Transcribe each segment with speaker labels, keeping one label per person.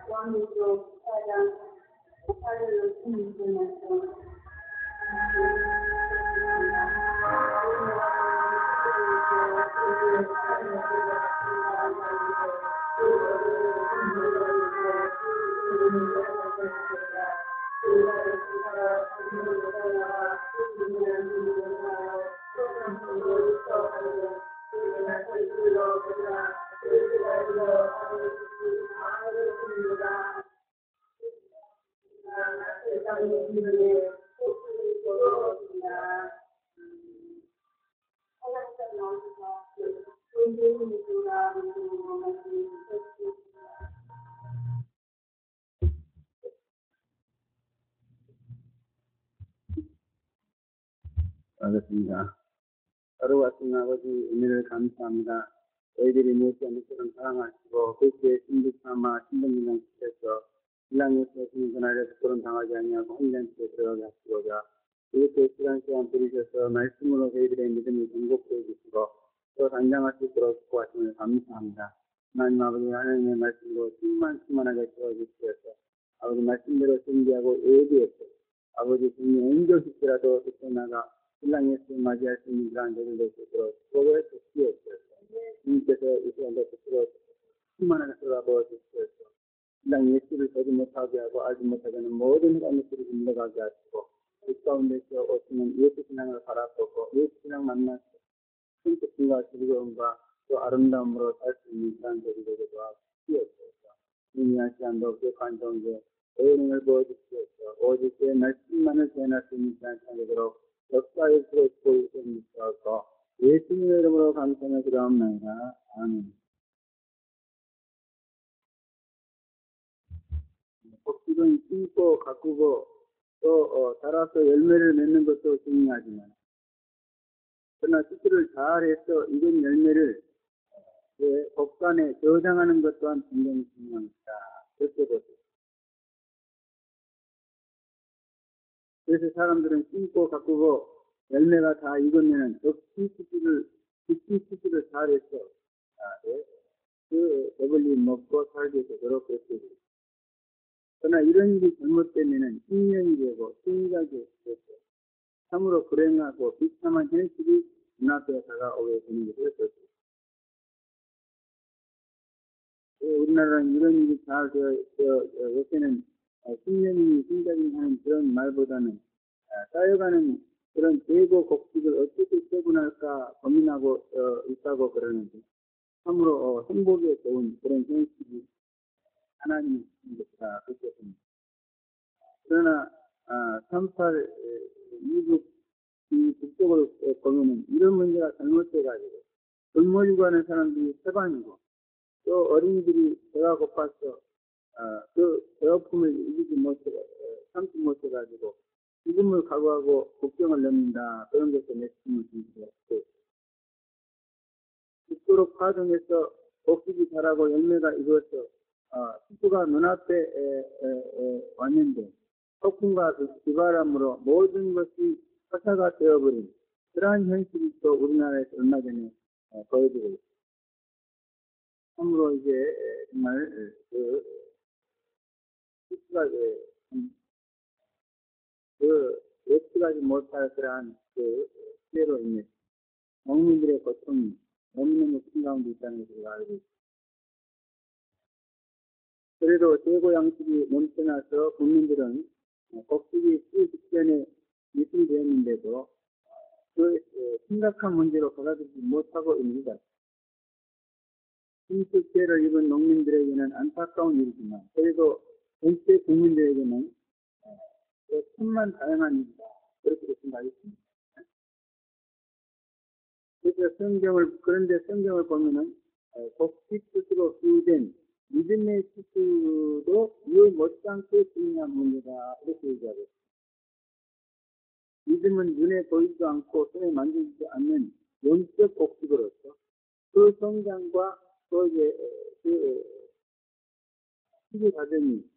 Speaker 1: 왕국도 가장 하늘을 숨기면서
Speaker 2: 알겠습니다. 하루 같은 아버지 은혜를 감사합니다. 저희들이 무엇이든 사랑하시고 그리스도의 신부 삼아 신분이랑 지켜서 신랑에서 오시는 그날에 부끄러움 당하지 아니하고 혼잔치에 들어가게 하시고자 이렇게 시간 부리셔서 말씀으로 저희들의 믿음을 전복해 주시고 또 당장할 수 있도록 도와주시면 감사합니다. 하나님 아버지 하나님의 말씀으로 충만하게 채워주시어서 아버지 말씀대로 준비하고 예비해서 아버지 주님 온전시키라도 듣고나가 신랑 예수를 맞이할 수 있는 그러한 저를 낼 수 있도록 복을 주시옵소서. 주님께서 이 시간도 스스로 충만하게 돌아보아 주시옵소서. 신랑 예수를 보지 못하게 하고 알지 못하게 하는 모든 흑암의 길을 물러가게 하시고 그 가운데서 오시는 예수 신앙을 바라보고 예수 신앙 만나서 큰 뜻과 즐거움과 또 아름다움으로 살 수 있는 그러한 저를 되게 도와주시옵소서. 유니한 시간도 부족한 정죄 의능을 보여주시옵소서. 오직 그 말씀만을 전할 수 있는 시간 되도록 역사의 수고를 보여주시옵소서. 예수님의 이름으로 감사하며 기도합니다. 아멘. 복식은 심고 가꾸고 또 자라서 열매를 맺는 것도 중요하지만 그러나 수술을 잘해서 익은 열매를 법관에 저장하는 것 또한 굉장히 중요합니다. 그렇게 보세요. 그래서 사람들은 심고 가꾸고 열매가 다 익으면 적시 수술을 잘해서 그 배불리 먹고 살게 되도록 그렇게 돼요. 그러나 이런 일이 잘못되면 인연이 되고 생각이 되고 참으로 불행하고 비참한 현실이 눈앞에 다가오게 되는 것을 그렇습니다. 우리나라는 이런 일이 잘 요새는 10년이 생각이 하는 그런 말보다는 쌓여가는 그런 재고 곡식을 어떻게 처분할까 고민하고 있다고 그러는데 참으로 행복에 좋은 그런 현실이 하나님의 것이다 그렇게 봅니다. 그러나 38 미국 이 북쪽으로 보면은 이런 문제가 잘못돼가지고 근무유구하는 사람들이 태반이고 또 어린이들이 배가 고파서 그 배고픔을 이기지 못해 참지 못해가지고 죽음을 각오하고 국경을 넘는다 그런 것도 말씀을 드리고 죽도록 과정에서 곡식이 자라고 열매가 익어서 수수가 눈앞에 왔는데 폭풍과 비바람으로 모든 것이 화사가 되어버린 그러한 현실이 또 우리나라에서 얼마 전에 보여지고 있습니다. 참으로 이제 정말 수수가 예측하지 못할 그러한 피해로 인해 농민들의 고통이 너무너무 큰 가운데 있다는 것을 알고 있습니다. 그래도 재고 양식이 넘쳐나서 국민들은 곡식이 수 직전에 유통되었는데도 그 심각한 문제로 받아들이지 못하고 있는 것. 힘수피해를 입은 농민들에게는 안타까운 일이지만 그래도 전체 국민들에게는 천만 다양한 일이다. 그렇게 생각했습니다. 그런데 성경을 보면은 곡식 수수로 수된 믿음의 수수도 이해 못지않게 중요한 문제다. 이렇게 얘기하고 있습니다. 믿음은 눈에 보이지도 않고 손에 만지지 않는 영적 곡식으로서 그 성장과 또 이제 시기 과정이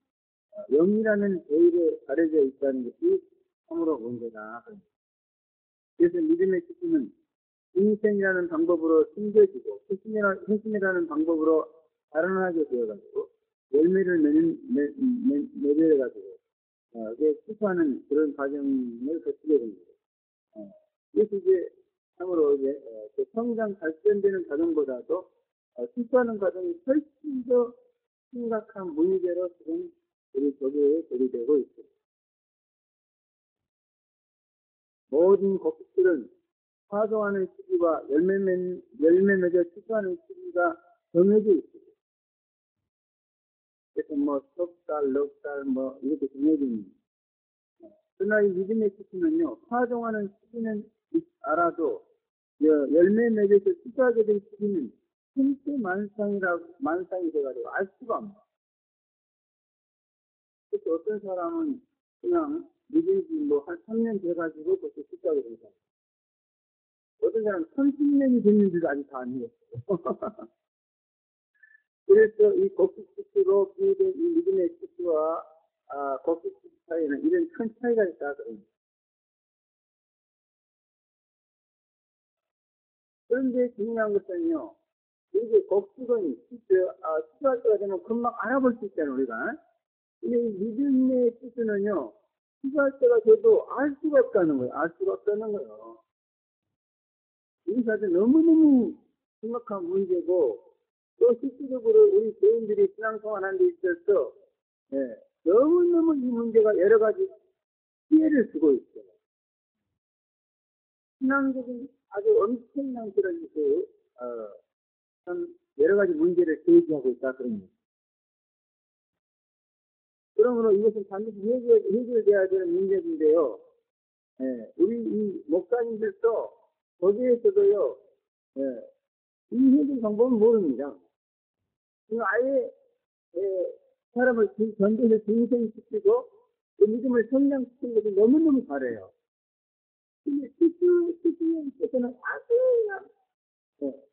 Speaker 2: 영이라는 베일에 가려져 있다는 것이 참으로 문제다. 그래서 믿음의 수수는 인생이라는 방법으로 숨겨지고 희심이라는 방법으로 달아나게 되어가지고 열매를 맺어가지고 수수하는 그런 과정을 거치게 됩니다. 이것이 이제 참으로 이제 성장 발전되는 과정보다도 수수하는 과정이 훨씬 더 심각한 문제로 지금 우리 교회에 대두되고 있습니다. 모든 곡식들은 파종하는 시기와 열매 맺어 수수하는 시기가 정해져 있습니다. 그래서 석 달, 넉 달, 이렇게 정해져 있습니다. 그러나 이 믿음의 시기는요, 파종하는 시기는 알아도 열매 맺어서 수수하게 된 시기는 천체 만상이 돼가지고 알 수가 없습니다. 그래서 어떤 사람은 그냥 믿은 지 한 3년 돼가지고 벌써 수수하게 된 사람. 어떤 사람은 30년이 됐는지도 아직 다 안 해요. 그래서 이 곡식 시기로 비유된 이 믿음의 시기와 곡식 시기 사이에는 이런 큰 차이가 있다 그럽니다. 그런데 중요한 것은요, 이게 곡식은 수수할 때가 되면 금방 알아볼 수 있잖아요, 우리가. 근데 이 믿음의 뜻은요, 수수할 때가 돼도 알 수가 없다는 거예요. 알 수가 없다는 거예요. 이것이 너무너무 심각한 문제고, 또 실질적으로 우리 교인들이 신앙생활하는 데 있어서 너무너무 이 문제가 여러 가지 피해를 주고 있어요. 신앙적인 아주 엄청난 그런 참 여러 가지 문제를 제기하고 있다 그럽니다. 그러므로 이것은 반드시 해결돼야 되는 문제인데요. 우리 이 목사님들도 거기에서도요, 이 해결 방법은 모릅니다. 아예 사람을 전도해서 중생시키고 그 믿음을 성장시키는 것을 너무너무 잘해요. 근데 스스로는 아주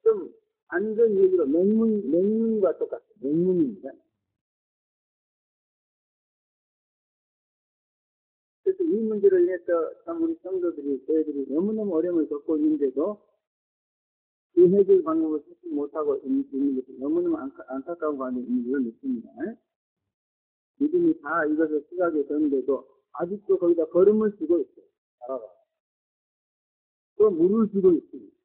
Speaker 2: 좀 안 좋은 얘기로 맹문과 똑같아요. 맹문입니다. 그래서 이 문제를 인해서 참 우리 성도들이, 저희들이 너무너무 어려움을 겪고 있는데도 그 해결 방법을 찾지 못하고 있는 것이 너무너무 안타까운 관계인 걸 믿습니다. 믿음이 다 이것을 시작이 되는데도 아직도 거기다 걸음을 쓰고 있어요. 또 물을 주고 있습니다.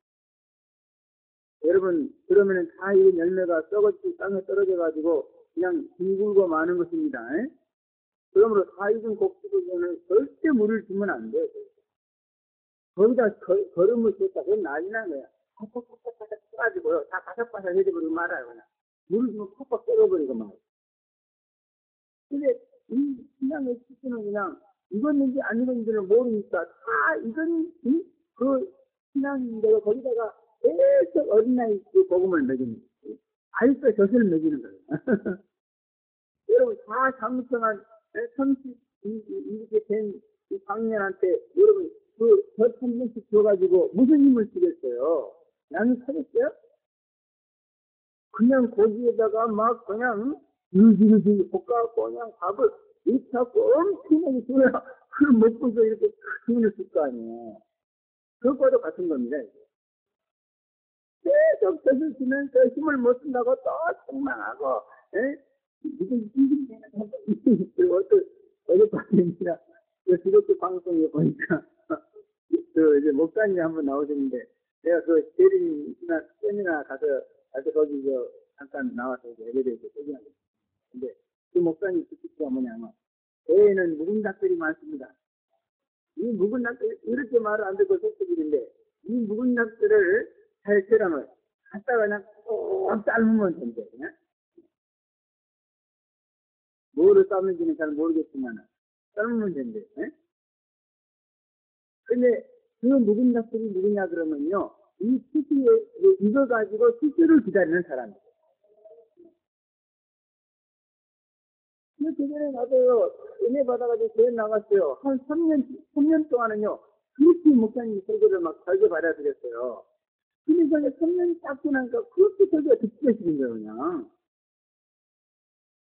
Speaker 2: 여러분, 그러면 다 이 열매가 썩어지고 땅에 떨어져가지고 그냥 둥글고 마는 것입니다. 그러므로 다 익은 곡식에는 절대 물을 주면 안 돼요. 거기다 걸음을 줬다. 그건 난리 난 거야. 팍팍팍팍 쳐가지고요. 다 바삭바삭 해져버리고 말아요. 그냥. 물을 주면 팍팍 썩어버리고 말아요. 근데 이 신앙의 시스는 그냥 익었는지 안 익었는지를 모르니까 다 이건 그 신앙인데요. 거기다가 계속 어린아이 그 복음을 먹이는 거예요. 아직도 젖을 먹이는 거예요. 여러분 다 장성한 30 이렇게 된 이 방년한테 여러분 젖 한 번씩 줘가지고 무슨 힘을 쓰겠어요? 양이 사겠어요? 그냥 고기에다가 막 그냥 유지유지 볶아갖고 그냥 밥을 이렇게 하고 엄청나게 줘야 그걸 먹고서 이렇게 힘을 쓸 거 아니에요. 그것과도 같은 겁니다. 계속 젖을 주면서 힘을 못 쓴다고 또 책망하고 무슨 어제까지입니다. 그것도 방송에 보니까 이제 목사님이 한번 나오셨는데 내가 그 대리나 세미나 가서 거기 잠깐 나와서 엘리베이터 소개하고 근데 그 목사님 뜻이 뭐냐면 교회에는 묵은 닭들이 많습니다. 이 묵은 닭들이 이렇게 말을 안 듣고 속속일인데 이 묵은 닭들을 잘 처럼을 갖다가 그냥 꼭 삶으면 된대. 그냥 뭐를 삶는지는 잘 모르겠지만 삶으면 된대. 근데 그 묵은 닭들이 누구냐 그러면요 이 수수에 이거 가지고 수수를 기다리는 사람이에요. 그 전에 나도요 은혜 받아가지고 교회 나갔어요. 한 3년 동안은요 그렇게 목사님 설교를 막 설교 받아드렸어요. 근데 그게 3년 딱 지나니까 그렇게 설교가 듣기시는 거예요. 그냥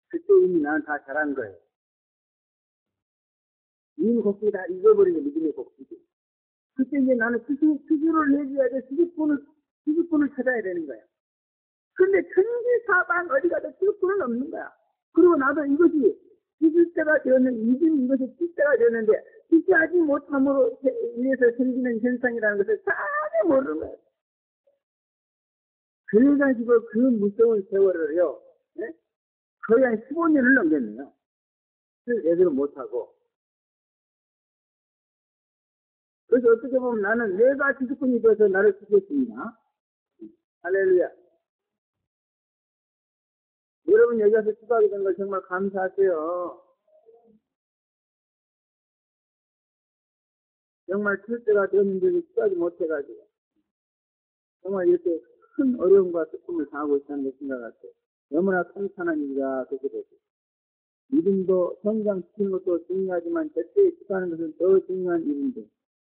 Speaker 2: 그때 이미 난 다 잘한 거예요. 이미 곡식이 다 잊어버리는 믿음의 곡식이. 그때 이제 나는 수주를 해줘야 돼. 수주꾼을 찾아야 되는 거야. 근데 천지사방 어디 가도 수주꾼은 없는 거야. 그리고 나도 이것이 찢을 때가 되었는, 믿음이 이것이 찢을 때가 되었는데, 찢지 하지 못함으로 인해서 생기는 현상이라는 것을 전혀 모르는 거예요. 그래가지고 그 무서운 세월을요, 네? 거의 한 15년을 넘겼네요. 제대로 못하고. 그래서 어떻게 보면 나는 내가 지식꾼이 되어서 나를 지켰습니다. 할렐루야. 여러분 여기 와서 추가하게 된 걸 정말 감사하세요. 정말 틀 때가 되었는데 추가하지 못해가지고 정말 이렇게 큰 어려움과 슬픔을 당하고 있다는 걸 생각하세요. 너무나 통탄한 일이라 그렇게 되죠. 믿음도 성장시키는 것도 중요하지만 제때 추가하는 것은 더 중요한 일인데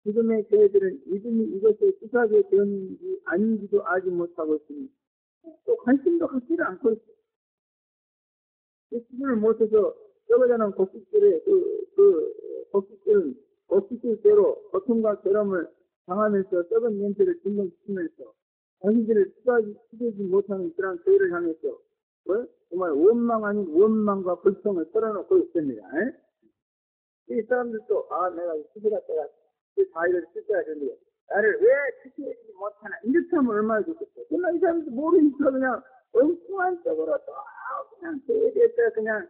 Speaker 2: 지금의 교회들은 믿음이 이것에 추가하게 되었는지 아닌지도 알지 못하고 있으니 또 관심도 갖지를 않고 있어요. 수준을 못해서 썩어가는 곡식들의 곡식들은 곡식들대로 고통과 괴로움을 당하면서 썩은 냄새를 진동시키면서 자신들을 추가하지 못하는 그런 교회를 향해서 정말 원망 아닌 원망과 불평을 털어놓고 있습니다. 이 사람들도 내가 수비가 때가 그 자유를 쓸때가 되는데 나를 왜 지키지 못하나 이렇게 하면 얼마나 좋겠어. 그러나 이 사람들도 모르니까 그냥 엉뚱한 쪽으로 또 그냥 교회에 대해서 그냥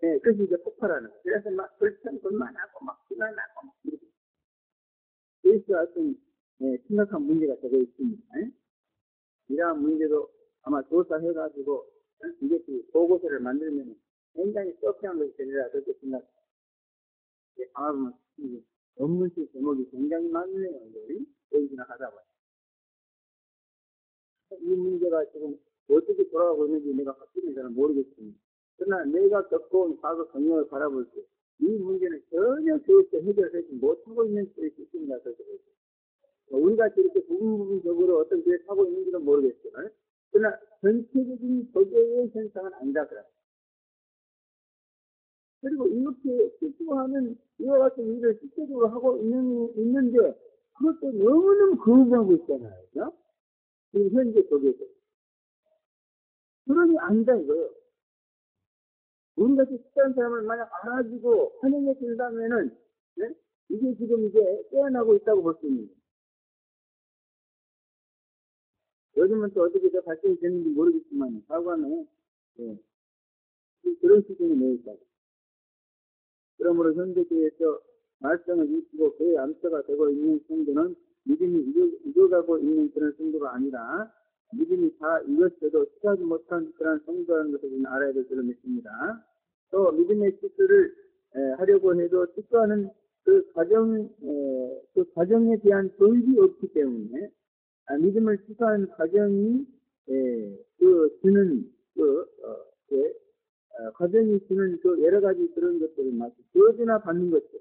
Speaker 2: 그것이 이제 폭발하는 거예요. 그래서 막 불평불만 하고 막 비난하고 막 이렇게 그래서 어떤 심각한 문제가 되고 있습니다. 이러한 문제도 아마 조사해가지고 이게 그 보고서를 만들면 굉장히 썩한 것이 되리라 그렇게 생각합니다. 아마 업무실 제목이 굉장히 많네요. 여기나 하다 보니 이 문제가 지금 어떻게 돌아가고 있는지 내가 확실히 잘 모르겠습니다. 그러나 내가 겪어온 과거 경력을 바라볼 때 이 문제는 전혀 교육에 해결하지 못하고 있는 것이 있습니다. 우리가 이렇게 부분적으로 어떤 교육을 하고 있는지는 모르겠어요. 그러나 전체적인 조교의 현상은 아니다. 그리고 이렇게 실수하는 이와 같은 일을 실제적으로 하고 있는데 그것도 너무너무 거부하고 있잖아요. 그죠? 지금 현재 속에서. 그러니 안다 이거예요. 우리같이 식사한 사람을 만약 알아주고 환영해 준다면은 이게 지금 이제 깨어나고 있다고 볼 수 있는 거예요. 요즘은 또 어떻게 더 발전이 되는지 모르겠지만 과거는 그런 수준이 매우 있다고. 그러므로 현대교회에서 말씀을 익히고 그의 암자가 되고 있는 성도는 믿음이 익어가고 있는 그런 성도가 아니라 믿음이 다 익었어도 취하지 못한 그런 성도라는 것을 우리는 알아야 될 줄로 믿습니다. 또 믿음의 치수를 하려고 해도 치수하는 그 과정에 대한 교육이 없기 때문에 믿음을 치수하는 과정이 과정이 주는 그 여러 가지 그런 것들을 마치 교제나 받는 것들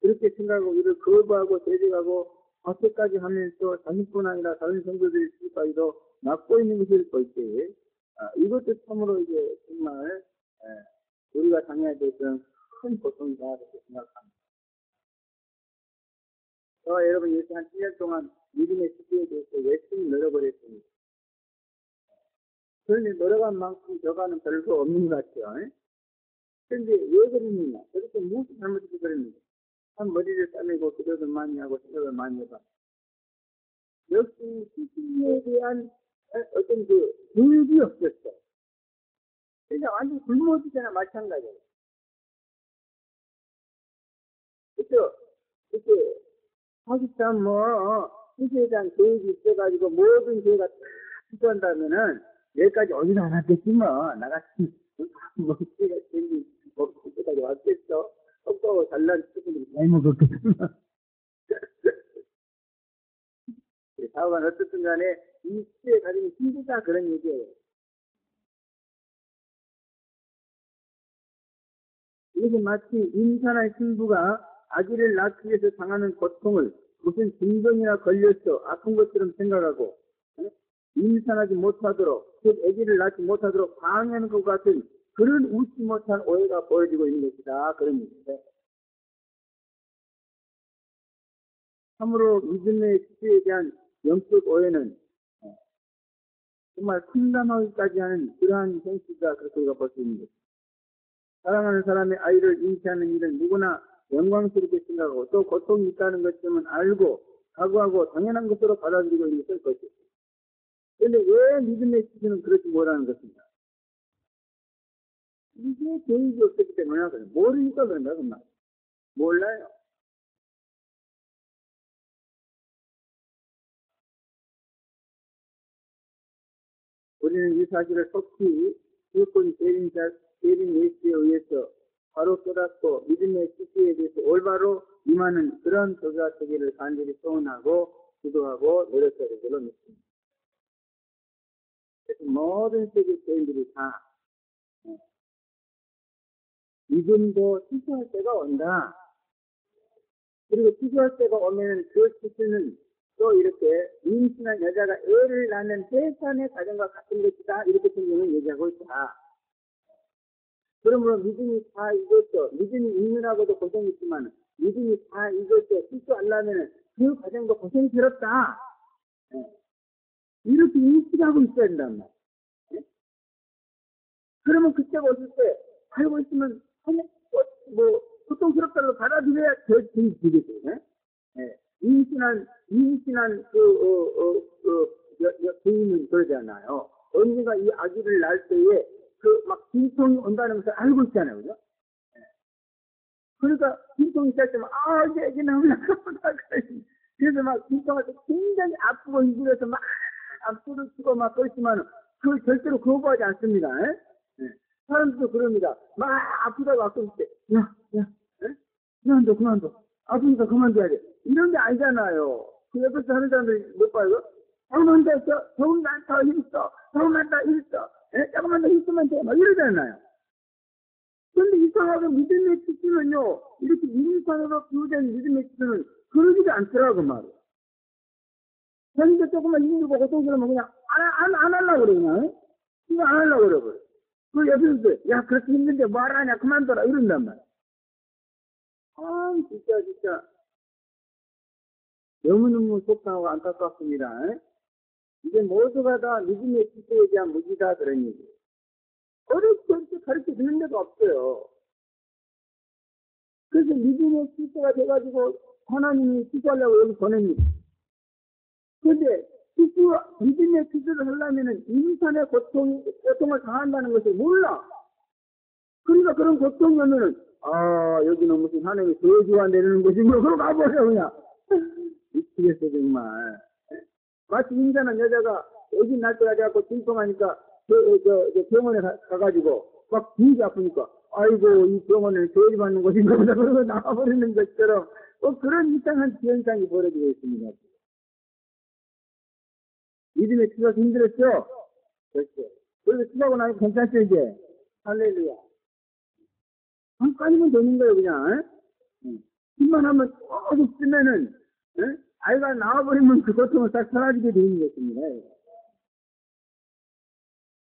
Speaker 2: 그렇게 생각하고 이를 거부하고 대적하고 박해까지 하면서 자신뿐 아니라 다른 성도들의 수까지도 막고 있는 것을 볼 때 이것도 참으로 이제 정말 우리가 당해야 될 그런 큰 고통이다 이렇게 생각합니다. 여러분 이렇게 한 7년 동안 믿음의 시기에 대해서 열심히 노력을 그런데 노력한 만큼 결과는 별거 없는 것 같아요. 그런데 왜 그러느냐? 그렇게 무슨 잘못해서 그랬는지. 한 머리를 싸매고 기도를 많이 하고 생각을 많이 해봐. 역시 시기에 대한 어떤 그 교육이 없었어. 그러니까 완전 굶어지잖아 마찬가지예요. 그렇죠? 그렇게 사실상 시기에 대한 교육이 있어가지고 모든 교회가 다 기도한다면은 여기까지 오지도 않았겠지 나같이 먹기가 생긴 그때까지 왔겠어. 똑똑하고 잘난 친구들이 많이 먹었겠지만 사업은 어떻든 간에 이 시대에 가지고 힘들다 그런 얘기예요. 이것이 마치 임산한 신부가 아기를 낳기 위해서 당하는 고통을 무슨 증병이나 걸려서 아픈 것처럼 생각하고 임산하지 못하도록 아기를 낳지 못하도록 방해하는 것 같은 그런 웃지 못한 오해가 보여지고 있는 것이다. 그런 얘기입니다. 참으로 믿음의 시대에 대한 영적 오해는 정말 큰담하기까지 하는 그러한 현실이다. 그렇게 우리가 볼 수 있는 것입니다. 사랑하는 사람의 아이를 잉태하는 일은 누구나 영광스럽게 생각하고 또 고통이 있다는 것쯤은 알고 각오하고 당연한 것으로 받아들이고 있을 것이죠. 그런데 왜 믿음의 시즌은 그렇지 못하는 것입니다. 이게 계획이 없었기 때문에 그래요. 모르니까 그런다, 그 말. 몰라요. 우리는 이 사실을 속히 기업권 대린 예수에 의해서 바로 깨닫고 믿음의 실체에 대해서 올바로 임하는 그런 교사 세계를 간절히 소원하고 기도하고 노력해야 되기로 믿습니다. 그래서 모든 세계 교인들이 다 믿음도 실수할 때가 온다. 그리고 실수할 때가 오면 그 실수는 또 이렇게 임신한 여자가 애를 낳는 세상의 과정과 같은 것이다. 이렇게 성경은 얘기하고 있다. 그러므로 믿음이 다 익었죠. 믿음이 있느라고도 고생이 있지만 믿음이 다 익었죠. 실수 안 나면 그 과정도 고생스럽다. 이렇게 인식하고 있어야 된단 말이야. 그러면 그때가 오실 때 살고 있으면 뭐 고통스럽다고 받아들여야 되겠죠. 임신한 부인은 그러잖아요. 언니가 이 아기를 낳을 때에 막 빈통이 온다는 것을 알고 있잖아요, 그죠? 그러니까 빈통이 있을 때만 이제 애기 나오면 아프다 그래서 막 빈통할 때 굉장히 아프고 힘들어서 막 앞으로 치고 막 그렇지만 그 절대로 거부하지 않습니다. 사람들도 그럽니다. 막 아프다고 아플 때 그만둬. 아프니까 그만둬야 돼. 이런 게 아니잖아요. 그 옆에서 하는 사람들이 못 봐요. 조금만 더 있어. 조금만 더 있어. 조금만 더 있어. 조금만 더 있으면 돼. 막 이러잖아요. 그런데 이상하게 믿음의 치수는요, 이렇게 인상으로 비유된 믿음의 치수는 그러지도 않더라고 말이에요. 자기가 조금만 힘들고 고통스러우면 그냥 안 하려고 그래, 그냥. 이거 안 하려고 그래, 버려. 그 옆에서, 야, 그렇게 힘든데 뭐 하냐, 그만둬라, 이런단 말이야. 진짜. 너무너무 속상하고 안타깝습니다. 이게 모두가 다 믿음의 기초에 대한 무지다 그런 얘기예요. 어렵게 가르쳐 주는 데가 없어요. 그래서 믿음의 기초가 돼가지고 하나님이 기초하려고 여기 보냅니다. 그런데 믿음의 기초를 하려면은 인산의 고통을 당한다는 것을 몰라. 그러니까 그런 고통이 오면은 여기는 무슨 하나님이 저주가 내리는 것이 뭐 그러고 가버려 그냥. 미치겠어 정말. 마치 인자는 여자가 여기 날 때가 돼갖고 진통하니까 병원에 가가지고 막 뒤가 아프니까 아이고 이 병원에 저주 받는 것인가 보다 그러고 나와버리는 것처럼 그런 이상한 현상이 벌어지고 있습니다. 믿음의 치료가 힘들었죠? 그렇죠. 그래서 치료하고 나니까 괜찮죠 이제. 할렐루야. 잠깐이면 되는 거예요 그냥. 힘만 하면 조금 쓰면은 아이가 나와버리면 그 고통을 싹 사라지게 되는 것입니다.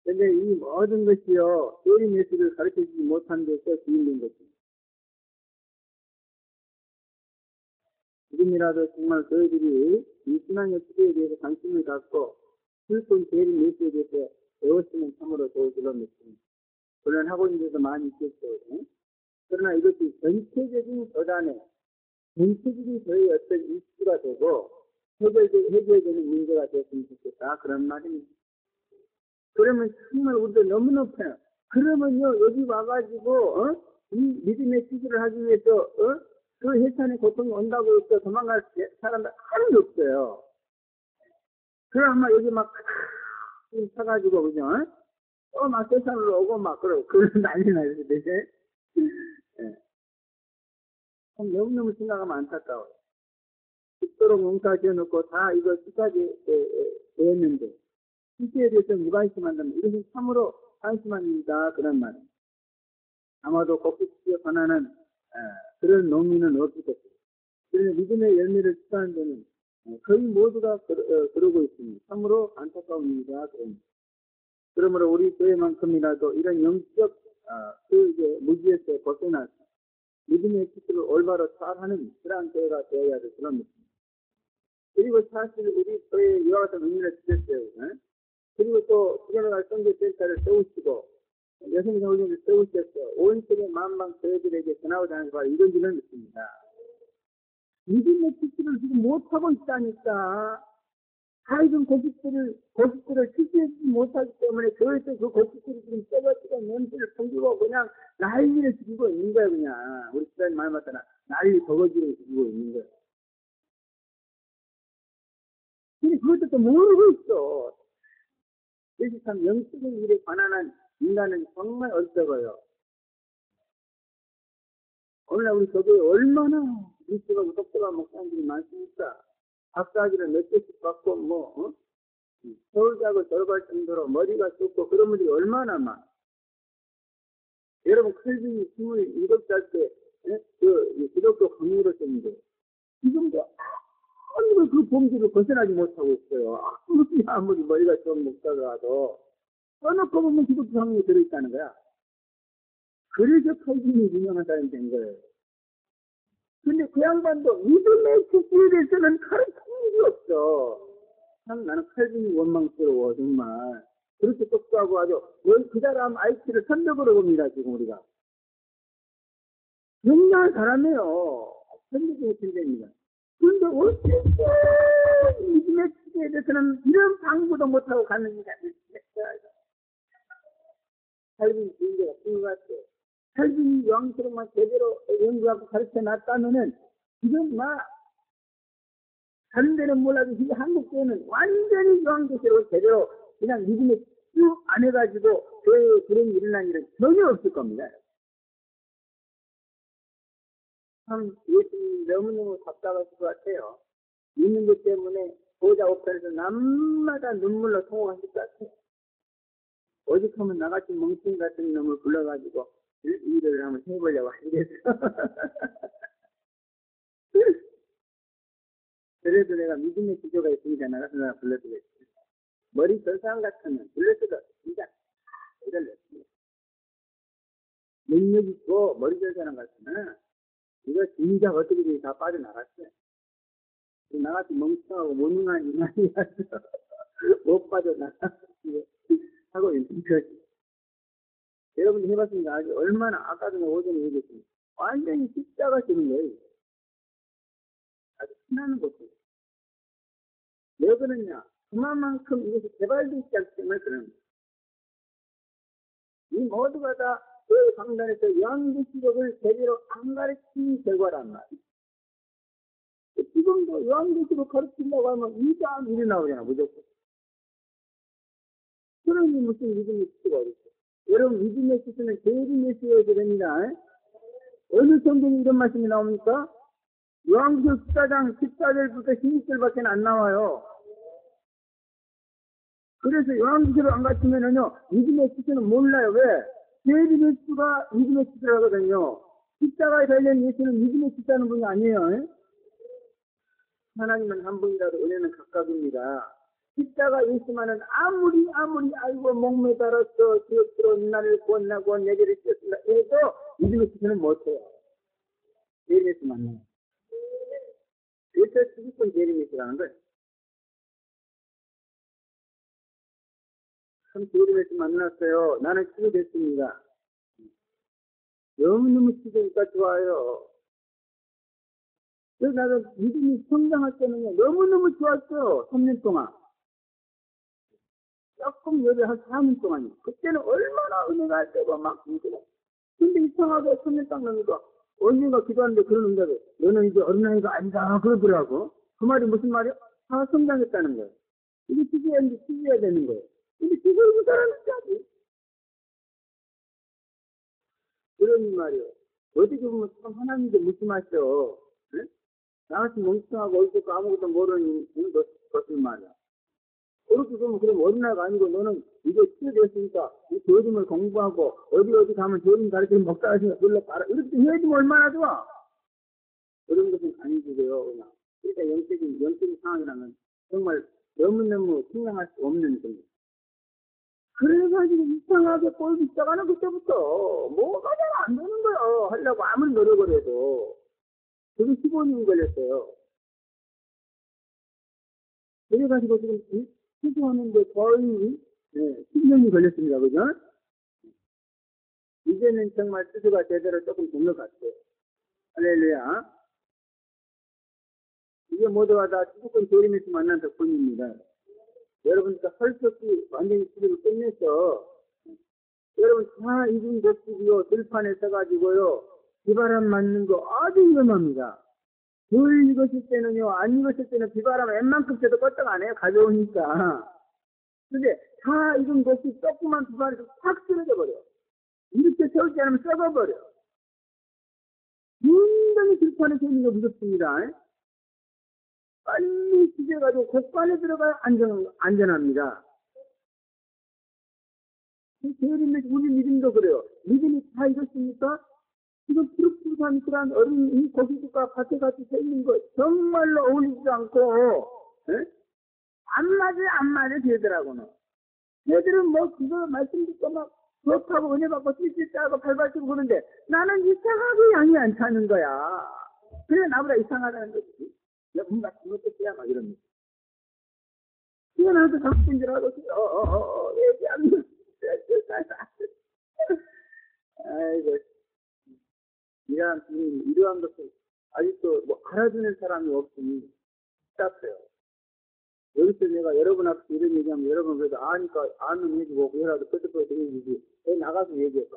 Speaker 2: 그런데 이 모든 것이요 교리 예수를 가르쳐주지 못한 데서 주인된 것입니다. 지금이라도 정말 저희들이 이 신앙의 시대에 대해서 관심을 갖고 슬픈 교리 예수에 대해서 배웠으면 참으로 좋을 줄로 믿습니다. 물론 학원에서 많이 있겠죠. 그러나 이것이 전체적인 교단에 전체적인 저희 어떤 이슈가 되고 해결되는 문제가 됐으면 좋겠다. 그런 말입니다. 그러면 정말 우리도 너무너무 편해요. 그러면요, 여기 와가지고, 이 믿음의 시술을 하기 위해서, 그 해산의 고통이 온다고 해서 도망갈 사람들 하나도 없어요. 그럼 아마 여기 막, 사가지고, 그죠? 막 해산으로 오고 막, 그런 난리 나요, 대체. 너무너무 생각하면 안타까워요. 죽도록 용사 지어놓고 다 이거 끝까지 했는데, 실제에 대해서 무관심한다면 이것은 참으로 한심한 일이다 그런 말입니다. 아마도 곡식지에 관하는 그런 농민은 없을 것입니다. 그래서 믿음의 열매를 추구하는 데는 거의 모두가 그러고 있습니다. 참으로 안타까운 일이다 그럽니다. 그러므로 우리 교회만큼이라도 이런 영적 무지에서 벗어나서 믿음의 기술을 올바로 잘하는 그러한 교회가 되어야 될 그런 믿습니다. 그리고 사실 우리 교회에 이와 같은 의미를 주셨어요. 그리고 또 수련회가 선교센터를 세우시고 여성의 정신을 세우셨어. 온 세계 만방 저희들에게 전하고자 하는 바로 이런 줄을 믿습니다. 믿음의 뜻을 지금 못하고 있다니까. 하이든 고깃들을 취재하지 못하기 때문에 저희도 그 고깃들이 지금 떼가지고 냄새를 풍기고 그냥 난리를 지르고 있는 거야, 그냥. 우리 시간이 말 맞잖아. 난리 버거지를 지르고 있는 거야. 근데 그것도 또 모르고 있어. 그래서 참 영적인 일에 관한한 인간은 정말 어리석어요. 오늘날 우리 교회에 얼마나 미스가 독특한 목사님들이 많습니까? 박사학위를 몇 개씩 받고 서울대학을 졸업할 정도로 머리가 좁고 그런 분들이 얼마나 많아. 여러분 칼빈이 27살 때 기독교 강의를 했는데 지금도 아무리 그 범죄를 벗어나지 못하고 있어요. 아무리 머리가 좋은 목사가도 떠놓고 보면 기독교 강의에 들어있다는 거야. 그래서 칼빈이 유명한 사람이 된 거예요. 근데 그 양반도 믿음의 축제에 대해서는 가르친 일이 없어. 참 나는 칼빈이 원망스러워 정말. 그렇게 똑똑하고 아주 그 사람 IQ를 선덕으로 봅니다 지금 우리가. 영리한 사람이에요. 선덕의 천재입니다. 그런데 어떻게 믿음의 축제에 대해서는 이런 방구도 못하고 가는 인간이 있어요. 칼빈이 주인제가 쓴것 같아요. 칼빈이 여왕처럼만 제대로 연구하고 가르쳐 놨다면은 지금 다른 데는 몰라도 지금 한국 교회는 완전히 여왕교회로 제대로 그냥 믿음에 쭉 안 해가지고 그런 일어난 일은 전혀 없을 겁니다. 참 예수님 너무너무 답답하실 것 같아요. 믿는 것 때문에 보호자 옥편에서 남마다 눈물로 통곡하실 것 같아요. 오직하면 나같이 멍청이 같은 놈을 불러가지고 일을 한번 해보려고 하겠어. 그래도 내가 믿음의 기조가 있으니까 나가서 내가 불러주겠어. 머리 절상 같으면 불러줘도 진짜 이럴래. 능력 있고 머리 절사람 같으면 이거 진작 어떻게든 다 빠져나갔어요. 나같이 멍청하고 무능한 인간이라서 못 빠져나가고 하고 있는 거지. 여러분이 해봤으니까 아주 얼마나 아까도 오전에 얘기했습니다. 완전히 십자가 지는 거예요. 아주 신나는 것도. 왜 그러냐? 그만큼 이것이 개발되지 않기 때문에 그런 거예요. 이 모두가 다 그 강단에서 요한계시록을 제대로 안 가르친 결과란 말이에요. 지금도 요한계시록 가르치려고 하면 이상 일이 나오잖아, 무조건. 그러니 무슨 믿음의 수가 어딨어. 여러분, 믿음의 수는 재림의 수여야 됩니다. 어느 성경에 이런 말씀이 나옵니까? 요한계시록 14장 14절부터 16절밖에 안 나와요. 그래서 요한계시록 안 가르치면은요, 믿음의 수는 몰라요. 왜? 재림의 수가 믿음의 수라거든요. 십자가에 달린 예수는 믿음의 수라는 분이 아니에요. 하나님은 한 분이라도 은혜는 각각입니다. 십자가 예수만은 아무리 아이고 목매달았어 지옥으로 나를 구원하고 내게를 찢었습니다 해도 믿음의 수는 못해요. 재림의 수 만나요. 그래서 지구권 재림의 수라는 거예요. 참 재림의 수 만났어요. 나는 치유됐습니다. 너무너무 치유니까 좋아요. 그래서 나도 믿음이 성장할 때는 너무너무 좋았어. 3년 동안. 조금 여기 한 4년 동안이요. 그때는 얼마나 은혜가 되고 막 힘들어. 근데 이상하게 3년 딱 넘으니까 언니가 기도하는데 그러는데 너는 이제 어린아이가 아니다 그러더라고. 그 말이 무슨 말이야? 다 성장했다는 거예요. 이게 치유해야 되는 거예요. 근데 치유하는 사람은 짜지. 그런 말이요. 어떻게 보면 참 하나님도 무심하셔. 네? 나같이 멍청하고 어디서 아무것도 모르는 것은 말이야. 그렇게 보면 그럼 어린아이가 아니고 너는 이거 치유됐으니까 이 교림을 공부하고 어디 가면 교림 가르치는 목사가 불러 봐라. 이렇게 해야지면 얼마나 좋아. 그런 것은 아니고요. 그냥. 그러니까 영적인 상황이라는 정말 너무너무 생각할 수 없는 겁니다. 그래가지고 이상하게 꼴기 시작하는 그때부터 뭐가 잘 안 되는 거야. 하려고 아무리 노력을 해도. 그게 15년 걸렸어요. 그래가지고 지금 수주하는데 거의 10년이 걸렸습니다. 그죠? 이제는 정말 스스가 제대로 조금 된 것 같아요. 할렐루야. 이게 모두가 다 주권 조림에서 만난 덕분입니다. 여러분들 헐떡이 완전히 수립을 끝내서 여러분 다 이중 덕분이요 들판에 써가지고요 비바람 맞는 거 아주 위험합니다. 물 익었을 때는요 안 익었을 때는 비바람 웬만큼 쐬도 껐다가 안 해요. 가벼우니까. 근데 다 익은 것이 조그만 비바람에서 확 쓰러져 버려. 이렇게 세우지 않으면 썩어버려. 굉장히 들판에 세우는 거 무섭습니다. 빨리 찢어가지고 곡간에 들어가야 안전합니다. 우리 믿음도 그래요. 믿음이 다 익었습니까? 지금 푸릇푸릇한 그런 어린 이 고기들과 밭에 같이 서 있는 거 정말로 어울리지도 않고, 안 맞아 되더라고는. 얘들은 뭐 그거 말씀 듣고 막 그렇다고 은혜 받고 찔찔짜고 발발치고 그러는데 나는 이상하게 양이 안 차는 거야. 그래 나보다 이상하다는 거지. 야, 뭔가 잘못됐어야 막 이럽니다. 이거 나도 잘못된 줄 알고 얘기하는 거. 아이고. 이러한 것을 아직도 뭐 알아주는 사람이 없으니 답답해요. 여기서 내가 여러분 앞에서 이런 얘기하면 여러분 그래도 아니까 아는 얘기고 그래라도 끄떡끄떡 얘기지. 왜 나가서 얘기해봐.